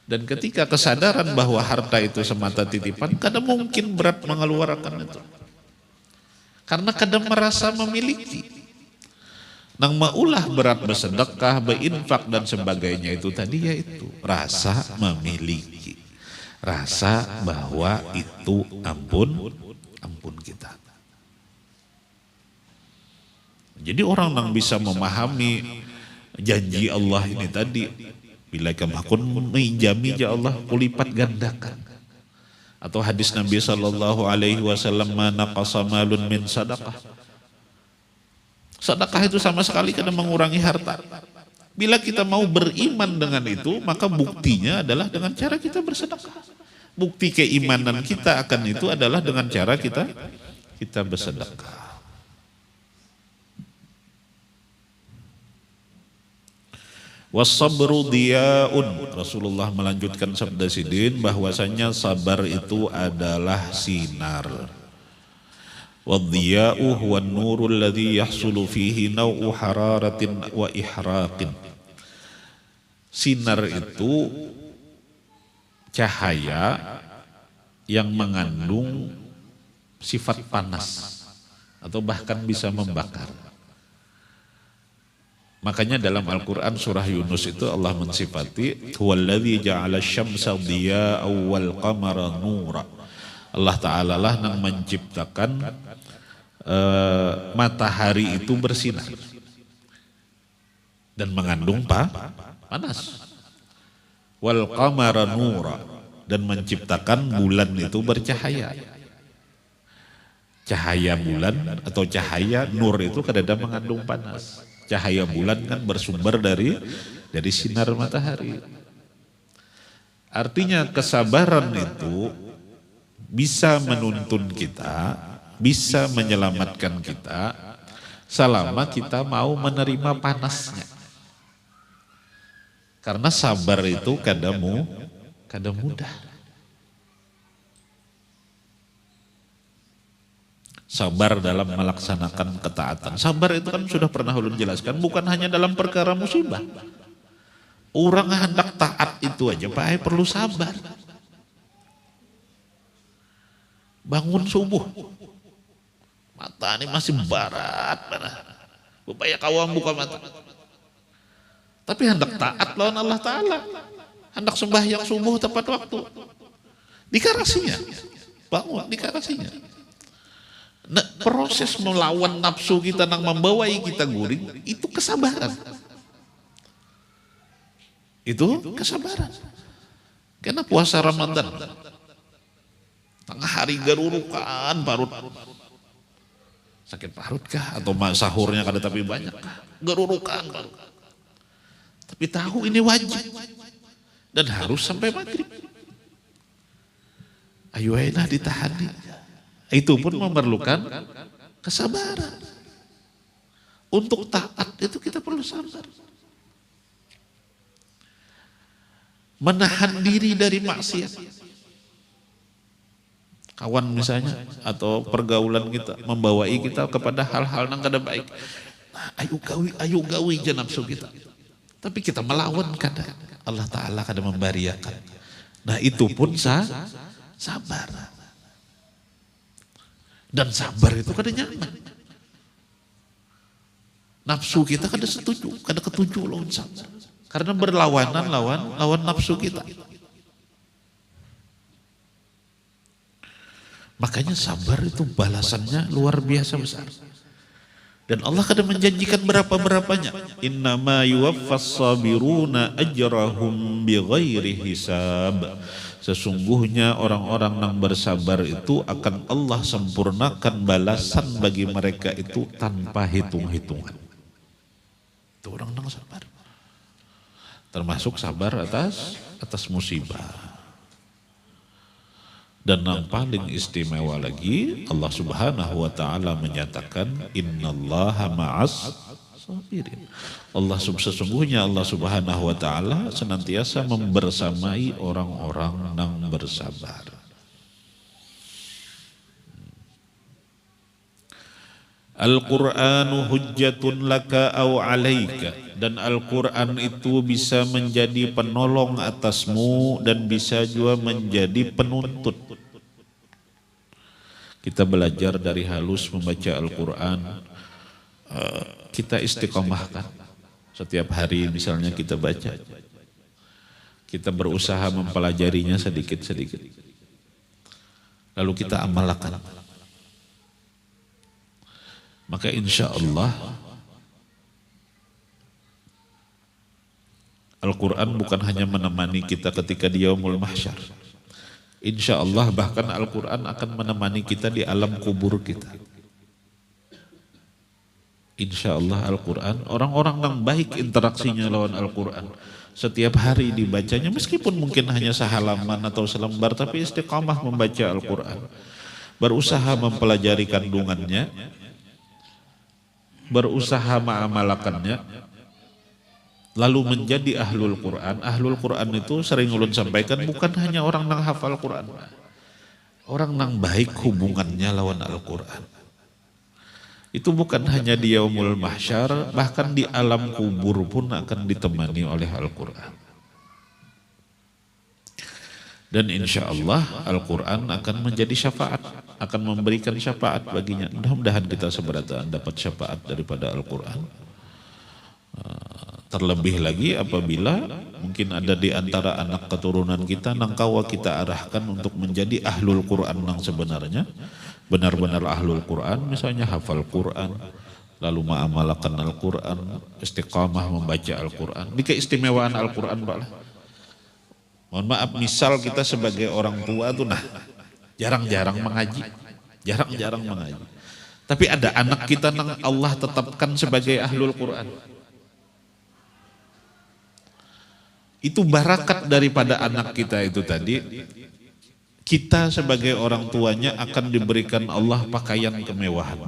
Dan ketika kesadaran bahwa harta itu semata titipan, kadang mungkin berat mengeluarkan itu. Karena kadang merasa memiliki. Nang maulah berat bersedekah, berinfak dan sebagainya itu tadi yaitu rasa memiliki. Rasa bahwa itu ampun kita. Jadi orang yang bisa memahami janji Allah ini tadi, bila kamakun menjami ya Allah kulipat gandakan. Atau hadis Nabi sallallahu alaihi wasallam, mana qasamalun min sadaqah. Sedekah itu sama sekali kadang mengurangi harta. Bila kita mau beriman dengan itu, maka buktinya adalah dengan cara kita bersedekah. Bukti keimanan kita akan itu adalah dengan cara kita bersedekah. Wasabru diyaun. Rasulullah melanjutkan sabda sidin bahwasanya sabar itu adalah sinar. Wadiya'u huwa an-nurul ladzi yahsulu fihi naw'u hararatin wa ihraqin. Sinar itu cahaya yang mengandung sifat panas atau bahkan bisa membakar. Makanya dalam Al-Quran surah Yunus itu Allah mensifati huwallazi ja'ala asy-syamsa diya'an wal qamara nura. Allah Ta'ala lah yang menciptakan matahari itu bersinar dan mengandung panas. Wal qamara nura, dan menciptakan bulan itu bercahaya. Cahaya bulan atau cahaya nur itu kadang-kadang mengandung panas. Cahaya bulan kan bersumber dari sinar matahari. Artinya kesabaran itu bisa menuntun kita, bisa menyelamatkan kita selama kita mau menerima panasnya. Karena sabar itu kadang mudah. Sabar dalam melaksanakan ketaatan. Sabar itu kan sudah pernah ulun jelaskan, bukan hanya dalam perkara musibah. Orang hendak taat itu aja Pak, perlu sabar. Bangun subuh, mata ini masih barat, upaya kawam buka mata. Tapi hendak taat lawan Allah Ta'ala, hendak sembahyang subuh tepat waktu, dikarasinya, bangun dikarasinya. Nah, proses melawan nafsu kita yang membawai kita guring, itu kesabaran. Itu kesabaran. Karena puasa Ramadan, tengah hari garurukan parut. Sakit parut kah? Atau sahurnya kada tapi banyak kah? Garurukan parut. Tapi tahu ini wajib. Dan harus sampai maghrib. Ayo elah ditahani. Itu pun memerlukan kesabaran. Untuk taat itu kita perlu sabar. Menahan diri dari maksiat. Kawan misalnya atau pergaulan kita membawai kita kepada hal-hal yang kada baik. Nah, ayo gawi je nafsu kita. Tapi kita melawan kadang. Allah Ta'ala kadang membariakan. Nah itu pun sabar. Dan sabar itu kadang nyaman. Nafsu kita kadang setuju, kadang ketujuh lawan sabar. Karena berlawanan lawan nafsu kita. Makanya sabar itu balasannya luar biasa besar. Dan Allah kadang menjanjikan berapa-berapanya. Innama yuwaffas sabiruna ajrahum bighairi hisab. Sesungguhnya orang-orang yang bersabar itu akan Allah sempurnakan balasan bagi mereka itu tanpa hitung-hitungan. Itu orang yang sabar. Termasuk sabar atas musibah. Dan yang paling istimewa lagi, Allah Subhanahu wa Ta'ala menyatakan innallaha ma'as sabirin. Sesungguhnya Allah Subhanahu wa Ta'ala senantiasa membersamai orang-orang yang bersabar. Al-Qur'anu hujjatun laka aw 'alaika, dan Al-Qur'an itu bisa menjadi penolong atasmu dan bisa juga menjadi penuntut. Kita belajar dari halus membaca Al-Qur'an, kita istiqomahkan. Setiap hari misalnya kita baca, kita berusaha mempelajarinya sedikit-sedikit, lalu kita amalkan. Maka insya Allah Al-Quran bukan hanya menemani kita ketika di yaumul mahsyar. Insya Allah bahkan Al-Quran akan menemani kita di alam kubur kita. Insya Allah Al-Quran, orang-orang yang baik interaksinya lawan Al-Quran. Setiap hari dibacanya, meskipun mungkin hanya sehalaman atau selembar, tapi istiqamah membaca Al-Quran. Berusaha mempelajari kandungannya, berusaha mengamalkannya, lalu menjadi ahlul Quran. Ahlul Quran itu sering ulun sampaikan bukan hanya orang nang hafal Quran, orang nang baik hubungannya lawan Al-Quran. Itu bukan hanya di yaumul mahsyar, bahkan di alam kubur pun akan ditemani oleh Al-Quran. Dan insya Allah Al-Quran akan menjadi syafaat, akan memberikan syafaat baginya. Mudah-mudahan kita seberatan dapat syafaat daripada Al-Quran. Terlebih lagi apabila mungkin ada di antara anak keturunan kita nang kawa kita arahkan untuk menjadi ahlul Quran nang sebenarnya, benar-benar ahlul Quran, misalnya hafal Quran, lalu mengamalkan Al-Quran, istiqamah membaca Al-Quran. Ini keistimewaan Al-Quran, Pak. Mohon maaf, misal kita sebagai orang tua tuh jarang-jarang mengaji, jarang-jarang mengaji. Tapi ada anak kita yang Allah tetapkan sebagai ahlul Quran. Itu barakat daripada anak kita itu tadi. Kita sebagai orang tuanya akan diberikan Allah pakaian kemewahan,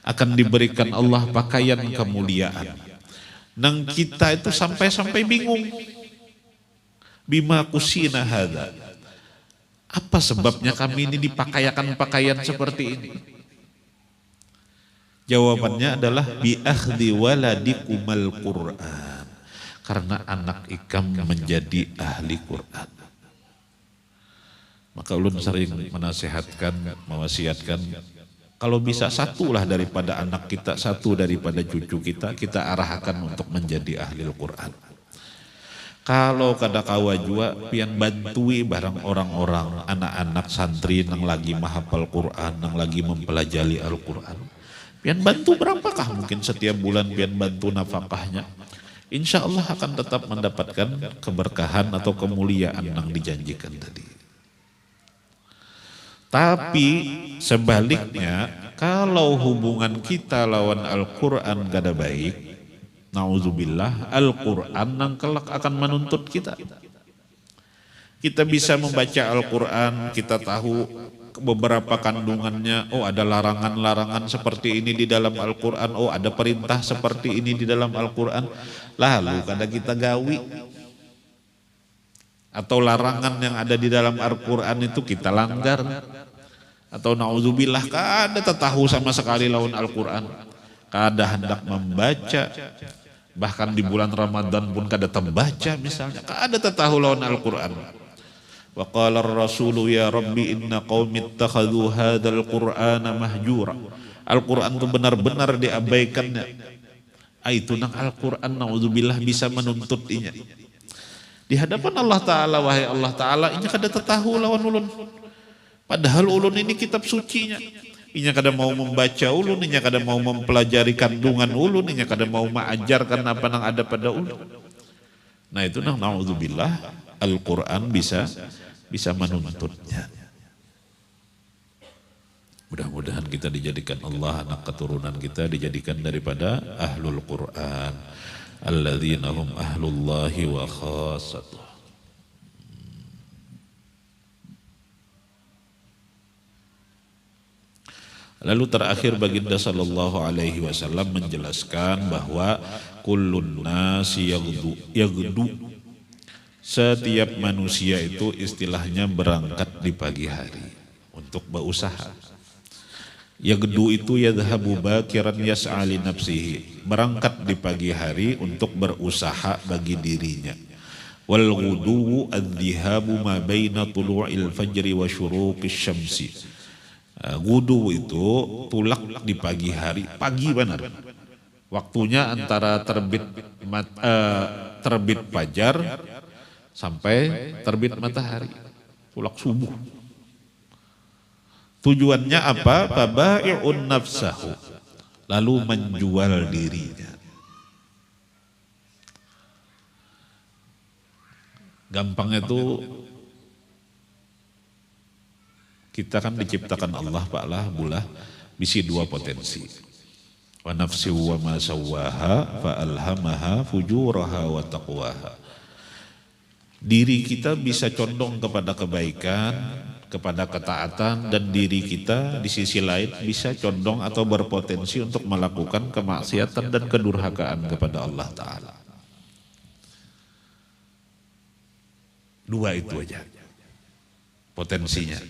akan diberikan Allah pakaian kemuliaan. Nang kita itu sampai-sampai bingung. Bima kusina hadza. Apa sebabnya kami ini dipakaikan pakaian seperti ini? Jawabannya adalah bi akhdhi waladikumal Qur'an. Karena anak ikam menjadi ahli Quran. Maka ulun sering menasihatkan, mewasiatkan, kalau bisa satulah daripada anak kita, satu daripada cucu kita arahkan untuk menjadi ahli Quran. Kalau kada kawa jua pian bantui barang orang-orang anak-anak santri yang lagi menghafal Quran, yang lagi mempelajari Al-Quran. Pian bantu berapakah mungkin setiap bulan pian bantu nafkahnya. Insya Allah akan tetap mendapatkan keberkahan atau kemuliaan yang dijanjikan tadi. Tapi sebaliknya, kalau hubungan kita lawan Al-Quran gada baik, na'udzubillah, Al-Quran yang kelak akan menuntut kita. Kita bisa membaca Al-Quran, kita tahu beberapa kandungannya, oh ada larangan-larangan seperti ini di dalam Al-Quran, oh ada perintah seperti ini di dalam Al-Quran, lalu kada kita gawi. Atau larangan yang ada di dalam Al-Quran itu kita langgar. Atau na'udzubillah, kada tahu sama sekali lawan Al-Quran, kada hendak membaca. Bahkan di bulan Ramadan pun kada terbaca misalnya, kada tahu lawan Al-Quran. Wa qala ar-rasulu ya rabbi inna qaumi ittakhadhu hadzal qur'ana mahjura. Al-Quran itu benar-benar diabaikannya. Itu nang Al-Quran naudzubillah bisa menuntut inya. Di hadapan Allah Ta'ala, wahai Allah Ta'ala, inya kada tahu lawan ulun. Padahal ulun ini kitab sucinya. Inya kada mau membaca ulun, inya kada mau mempelajari kandungan ulun, inya kada mau mengajarkan apa yang ada pada ulun. Nah itu na'udzubillah, Al-Quran bisa menuntutnya. Mudah-mudahan kita dijadikan Allah, anak keturunan kita dijadikan daripada ahlul Quran, alladzina hum ahlullahi wa khassatuh. Lalu terakhir baginda sallallahu alaihi wasallam menjelaskan bahwa kullun nasi yaghdu. Setiap manusia itu istilahnya berangkat di pagi hari untuk berusaha. Yagdu itu yadhabu bakiran yas'a li nafsihi, berangkat di pagi hari untuk berusaha bagi dirinya. Wal ghuduwu adh-dhihabu ma baina tulu'il fajri wa syuruqis syamsi. Ghudu itu tulak di pagi hari, pagi benar. Waktunya antara terbit fajar sampai terbit matahari, tulak subuh. Tujuannya apa? Fabai'un nafsahu, lalu menjual dirinya. Gampangnya itu kita kan diciptakan Allah Pak lah bulah bisi dua potensi. Wa nafsi wa ma sawwaha fa alhamaha fujuraha wa taqwaha. Diri kita bisa condong kepada kebaikan, kepada ketaatan, dan diri kita di sisi lain bisa condong atau berpotensi untuk melakukan kemaksiatan dan kedurhakaan kepada Allah Ta'ala. Dua itu aja potensinya.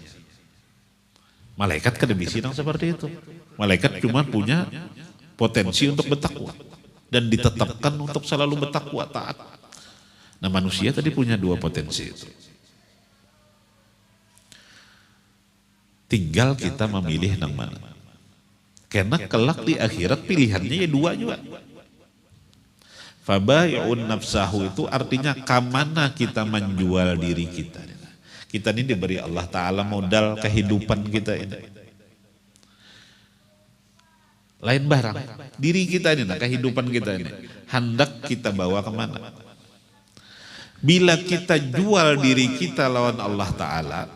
Malaikat kada bisa seperti itu. Malaikat cuma punya potensi untuk bertakwa dan ditetapkan untuk selalu bertakwa taat. Nah, manusia tadi punya dua potensi itu. Tinggal kita memilih yang mana. Karena kelak di akhirat pilihannya ya dua juga. Fabai'un nafsahu itu artinya kamana kita menjual diri kita. Kita ini diberi Allah Ta'ala modal kehidupan kita ini. Lain barang. Diri kita ini, kehidupan kita ini. Hendak kita bawa kemana. Bila kita jual diri kita lawan Allah Ta'ala,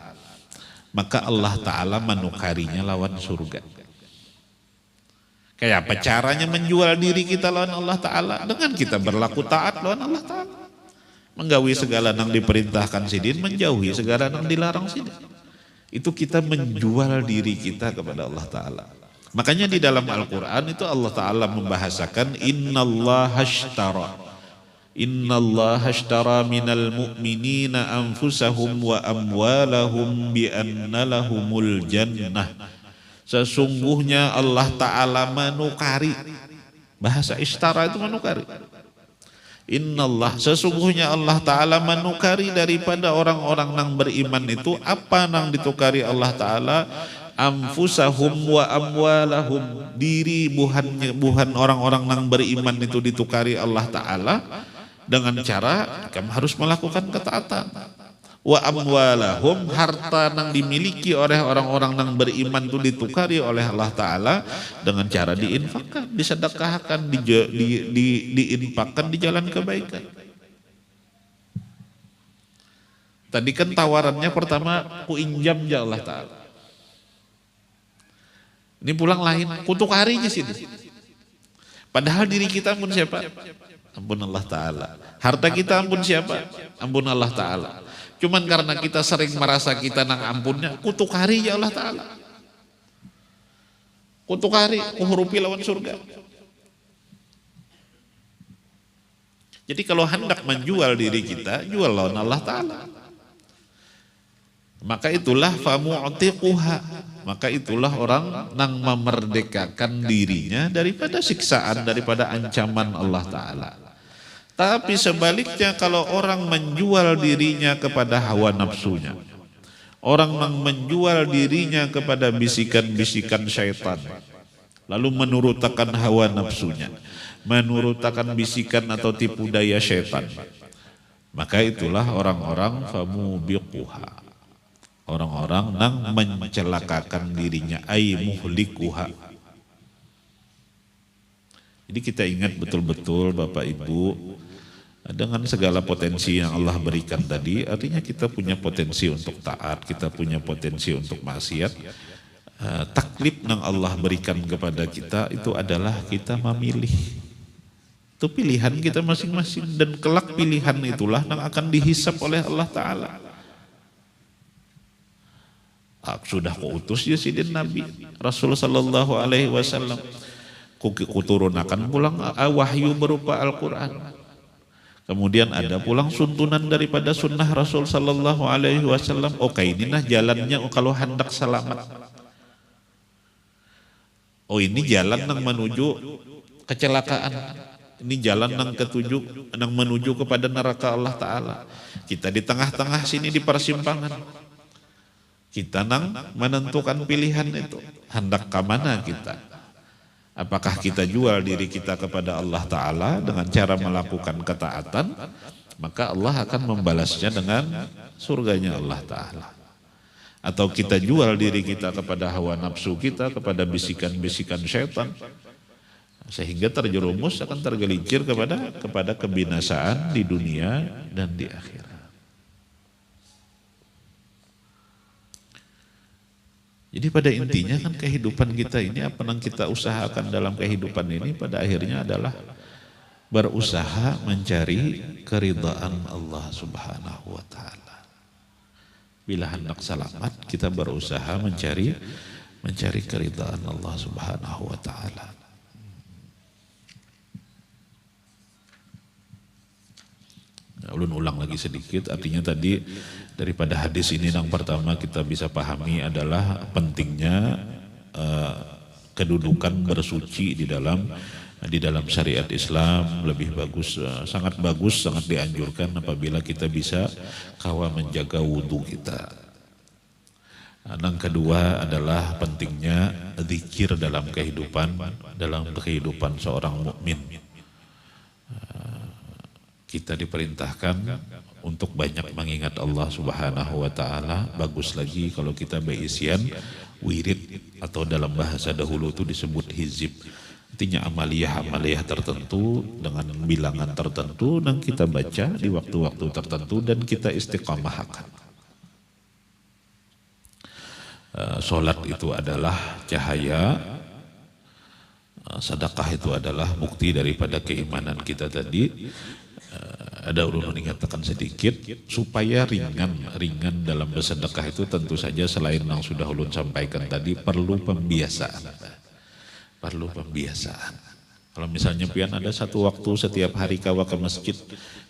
maka Allah Ta'ala menukarinya lawan surga. Kayak apa caranya menjual diri kita lawan Allah Ta'ala? Dengan kita berlaku taat lawan Allah Ta'ala. Menggawi segala yang diperintahkan sidin, menjauhi segala yang dilarang sidin. Itu kita menjual diri kita kepada Allah Ta'ala. Makanya di dalam Al-Quran itu Allah Ta'ala membahasakan Innallaha ashtara minal mu'minina anfusahum wa amwalahum bi anna lahumul jannah. Sesungguhnya Allah Ta'ala menukari. Bahasa ishtara itu menukari. Innallah, sesungguhnya Allah Ta'ala menukari daripada orang-orang yang beriman itu. Apa yang ditukari Allah Ta'ala? Anfusahum wa amwalahum. Diri buhan orang-orang yang beriman itu ditukari Allah Ta'ala dengan cara kamu harus melakukan ketaatan. Wa amwalahum, harta yang dimiliki oleh orang-orang yang beriman itu ditukari oleh Allah Ta'ala dengan cara diinfakkan, disedekahkan, diinfakkan di jalan kebaikan. Tadi kan tawarannya pertama ku injam ya Allah Ta'ala. Ini pulang lain, kutuk harinya sih. Padahal diri kita ampun siapa? Ampun Allah Ta'ala. Harta kita ampun siapa? Ampun Allah Ta'ala. Cuman karena kita sering merasa kita nang ampunnya, kutuk hari ya Allah Ta'ala. Kutuk hari, kuhurupi lawan surga. Jadi kalau hendak menjual diri kita, jual lawan Allah Ta'ala. Maka itulah famu'tiquha. Maka itulah orang yang memerdekakan dirinya daripada siksaan, daripada ancaman Allah Ta'ala. Tapi sebaliknya kalau orang menjual dirinya kepada hawa nafsunya, orang yang menjual dirinya kepada bisikan-bisikan syaitan, lalu menurutakan hawa nafsunya, menurutakan bisikan atau tipu daya syaitan, maka itulah orang-orang famubiquha, orang-orang yang mencelakakan dirinya, ay muhlikuha. Jadi kita ingat betul-betul Bapak Ibu, dengan segala potensi yang Allah berikan tadi, artinya kita punya potensi untuk taat, kita punya potensi untuk maksiat. Taklif yang Allah berikan kepada kita itu adalah kita memilih. Itu pilihan kita masing-masing, dan kelak pilihan itulah yang akan dihisap oleh Allah Ta'ala. Sudah kuutus ya sidin Nabi Rasul sallallahu alaihi wasallam, kuturunakan pulang wahyu berupa Al-Quran. Kemudian ada pulang suntunan daripada sunnah Rasul sallallahu alaihi wasallam. Oke, inilah jalannya kalau hendak selamat. Oh ini jalan yang menuju kecelakaan. Ini jalan yang ketujuh yang menuju kepada neraka Allah Ta'ala. Kita di tengah-tengah sini di persimpangan. Kita nang menentukan pilihan itu. Hendak ke mana kita? Apakah kita jual diri kita kepada Allah Ta'ala dengan cara melakukan ketaatan? Maka Allah akan membalasnya dengan surganya Allah Ta'ala. Atau kita jual diri kita kepada hawa nafsu kita, kepada bisikan-bisikan syaitan, sehingga terjerumus akan tergelincir kepada kebinasaan di dunia dan di akhirat. Jadi pada intinya kan kehidupan kita ini, apa yang kita usahakan dalam kehidupan ini pada akhirnya adalah berusaha mencari keridhaan Allah Subhanahu wa Ta'ala. Bila hendak selamat, kita berusaha mencari keridhaan Allah Subhanahu wa Ta'ala. Ulun ulang lagi sedikit, artinya tadi daripada hadis ini yang pertama kita bisa pahami adalah pentingnya kedudukan bersuci di dalam syariat Islam. Lebih bagus, sangat bagus, sangat dianjurkan apabila kita bisa kawa menjaga wudhu kita. Yang kedua adalah pentingnya zikir dalam kehidupan seorang mukmin. Kita diperintahkan untuk banyak mengingat Allah Subhanahu wa Ta'ala. Bagus lagi kalau kita berisian wirid, atau dalam bahasa dahulu itu disebut hizib. Artinya amaliyah tertentu dengan bilangan tertentu yang kita baca di waktu-waktu tertentu dan kita istiqamahkan. Sholat itu adalah cahaya, sedekah itu adalah bukti daripada keimanan kita tadi. Ada ulun mengatakan sedikit supaya ringan dalam bersedekah itu, tentu saja selain yang sudah ulun sampaikan tadi, perlu pembiasaan. Kalau misalnya pian ada satu waktu setiap hari kawa ke masjid,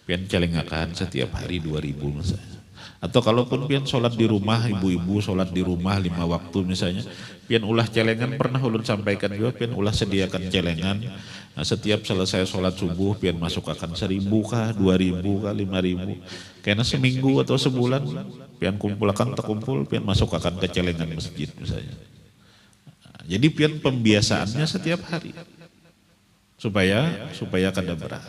pian celengakan setiap hari 2.000 misalnya. Atau kalaupun pian sholat di rumah, ibu-ibu sholat di rumah 5 waktu misalnya, pian ulah celengan, pernah ulun sampaikan juga, pian ulah sediakan celengan. Nah, setiap selesai sholat subuh pian masuk akan 1.000 kah, 2.000 kah, 5.000. Karena seminggu atau sebulan pian kumpulkan terkumpul, pian masuk akan ke celengan masjid misalnya. Jadi pian pembiasaannya setiap hari supaya kada berat.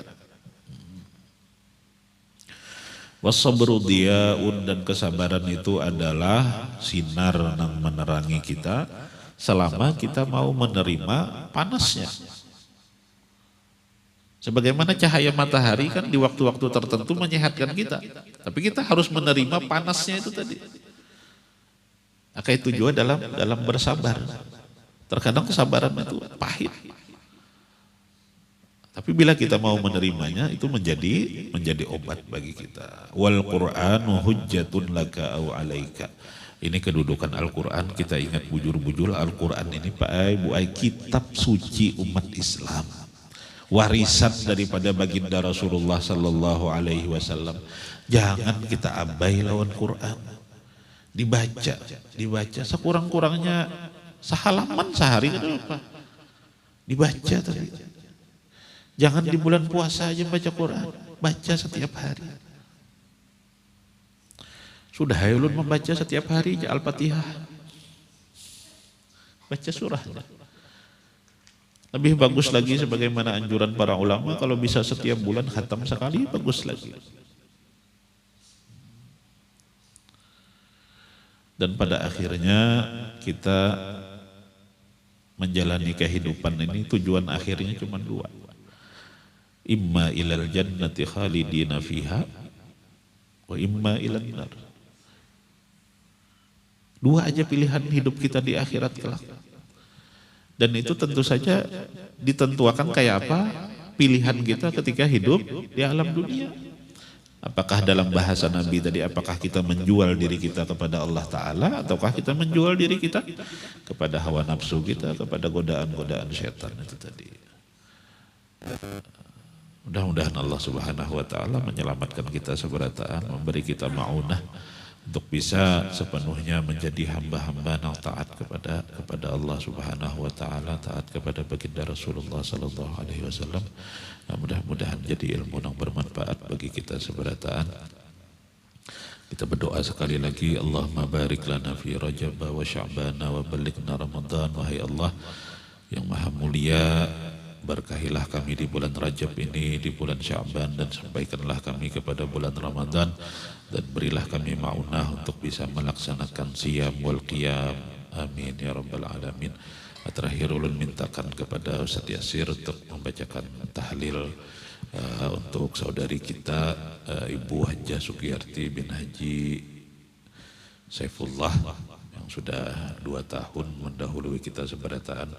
Wasabru diyaun, dan kesabaran itu adalah sinar yang menerangi kita selama kita mau menerima panasnya. Sebagaimana cahaya matahari kan di waktu-waktu tertentu menyehatkan kita, tapi kita harus menerima panasnya itu tadi. Maka itu juga dalam bersabar. Terkadang kesabaran itu pahit. Tapi bila kita mau menerimanya, itu menjadi obat bagi kita. Wal Qur'anu hujjatun laka aw alaika. Ini kedudukan Al-Quran. Kita ingat bujur-bujur Al-Quran ini Pak Bu Ai, kitab suci umat Islam, warisan daripada baginda Rasulullah Sallallahu Alaihi Wasallam. Jangan kita abai lawan Quran. Dibaca sekurang-kurangnya sehalaman sehari kan apa? Dibaca tadi. Jangan di bulan puasa aja baca Quran, baca setiap hari. Sudah ulun membaca setiap hari Al-Fatihah. Baca surahnya. Lebih bagus lagi sebagaimana anjuran para ulama, kalau bisa setiap bulan khatam sekali, bagus lagi. Dan pada akhirnya kita menjalani kehidupan ini, tujuan akhirnya cuma 2. Imma ilal jannati khalidina fiha wa imma ilan nar. 2 aja pilihan hidup kita di akhirat kelak. Dan itu tentu saja ditentukan kayak apa pilihan kita ketika hidup di alam dunia. Apakah dalam bahasa Nabi tadi, apakah kita menjual diri kita kepada Allah Ta'ala, ataukah kita menjual diri kita kepada hawa nafsu kita, kepada godaan-godaan syaitan itu tadi. Mudah-mudahan Allah Subhanahu wa Ta'ala menyelamatkan kita seberataan, memberi kita ma'unah, untuk bisa sepenuhnya menjadi hamba-hamba yang taat kepada Allah Subhanahu wa taala, taat kepada baginda Rasulullah sallallahu alaihi wasallam. Mudah-mudahan jadi ilmu yang bermanfaat bagi kita seberataan. Kita berdoa sekali lagi, Allahumma barik lana fi Rajab wa Sya'ban wa ballighna Ramadan. Wahai Allah yang Maha Mulia, berkahilah kami di bulan Rajab ini, di bulan Sya'ban, dan sampaikanlah kami kepada bulan Ramadan, dan berilah kami ma'unah untuk bisa melaksanakan siyam wal qiyam. Amin ya rabbal alamin. Terakhir ulun mintakan kepada Ustaz Yasir untuk membacakan tahlil untuk saudari kita Ibu Hajjah Sukiyarti bin Haji Saifullah yang sudah 2 tahun mendahului kita seberataan.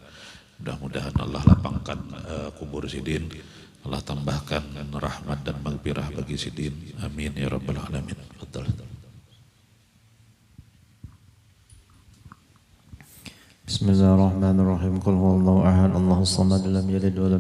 Mudah-mudahan Allah lapangkan kubur Sidin, Allah tambahkan rahmat dan maghfirah bagi Sidin. Amin ya rabbal alamin. Bismillahirrahmanirrahim. Qul huwallahu ahad, Allahus samad, lam yalid wa lam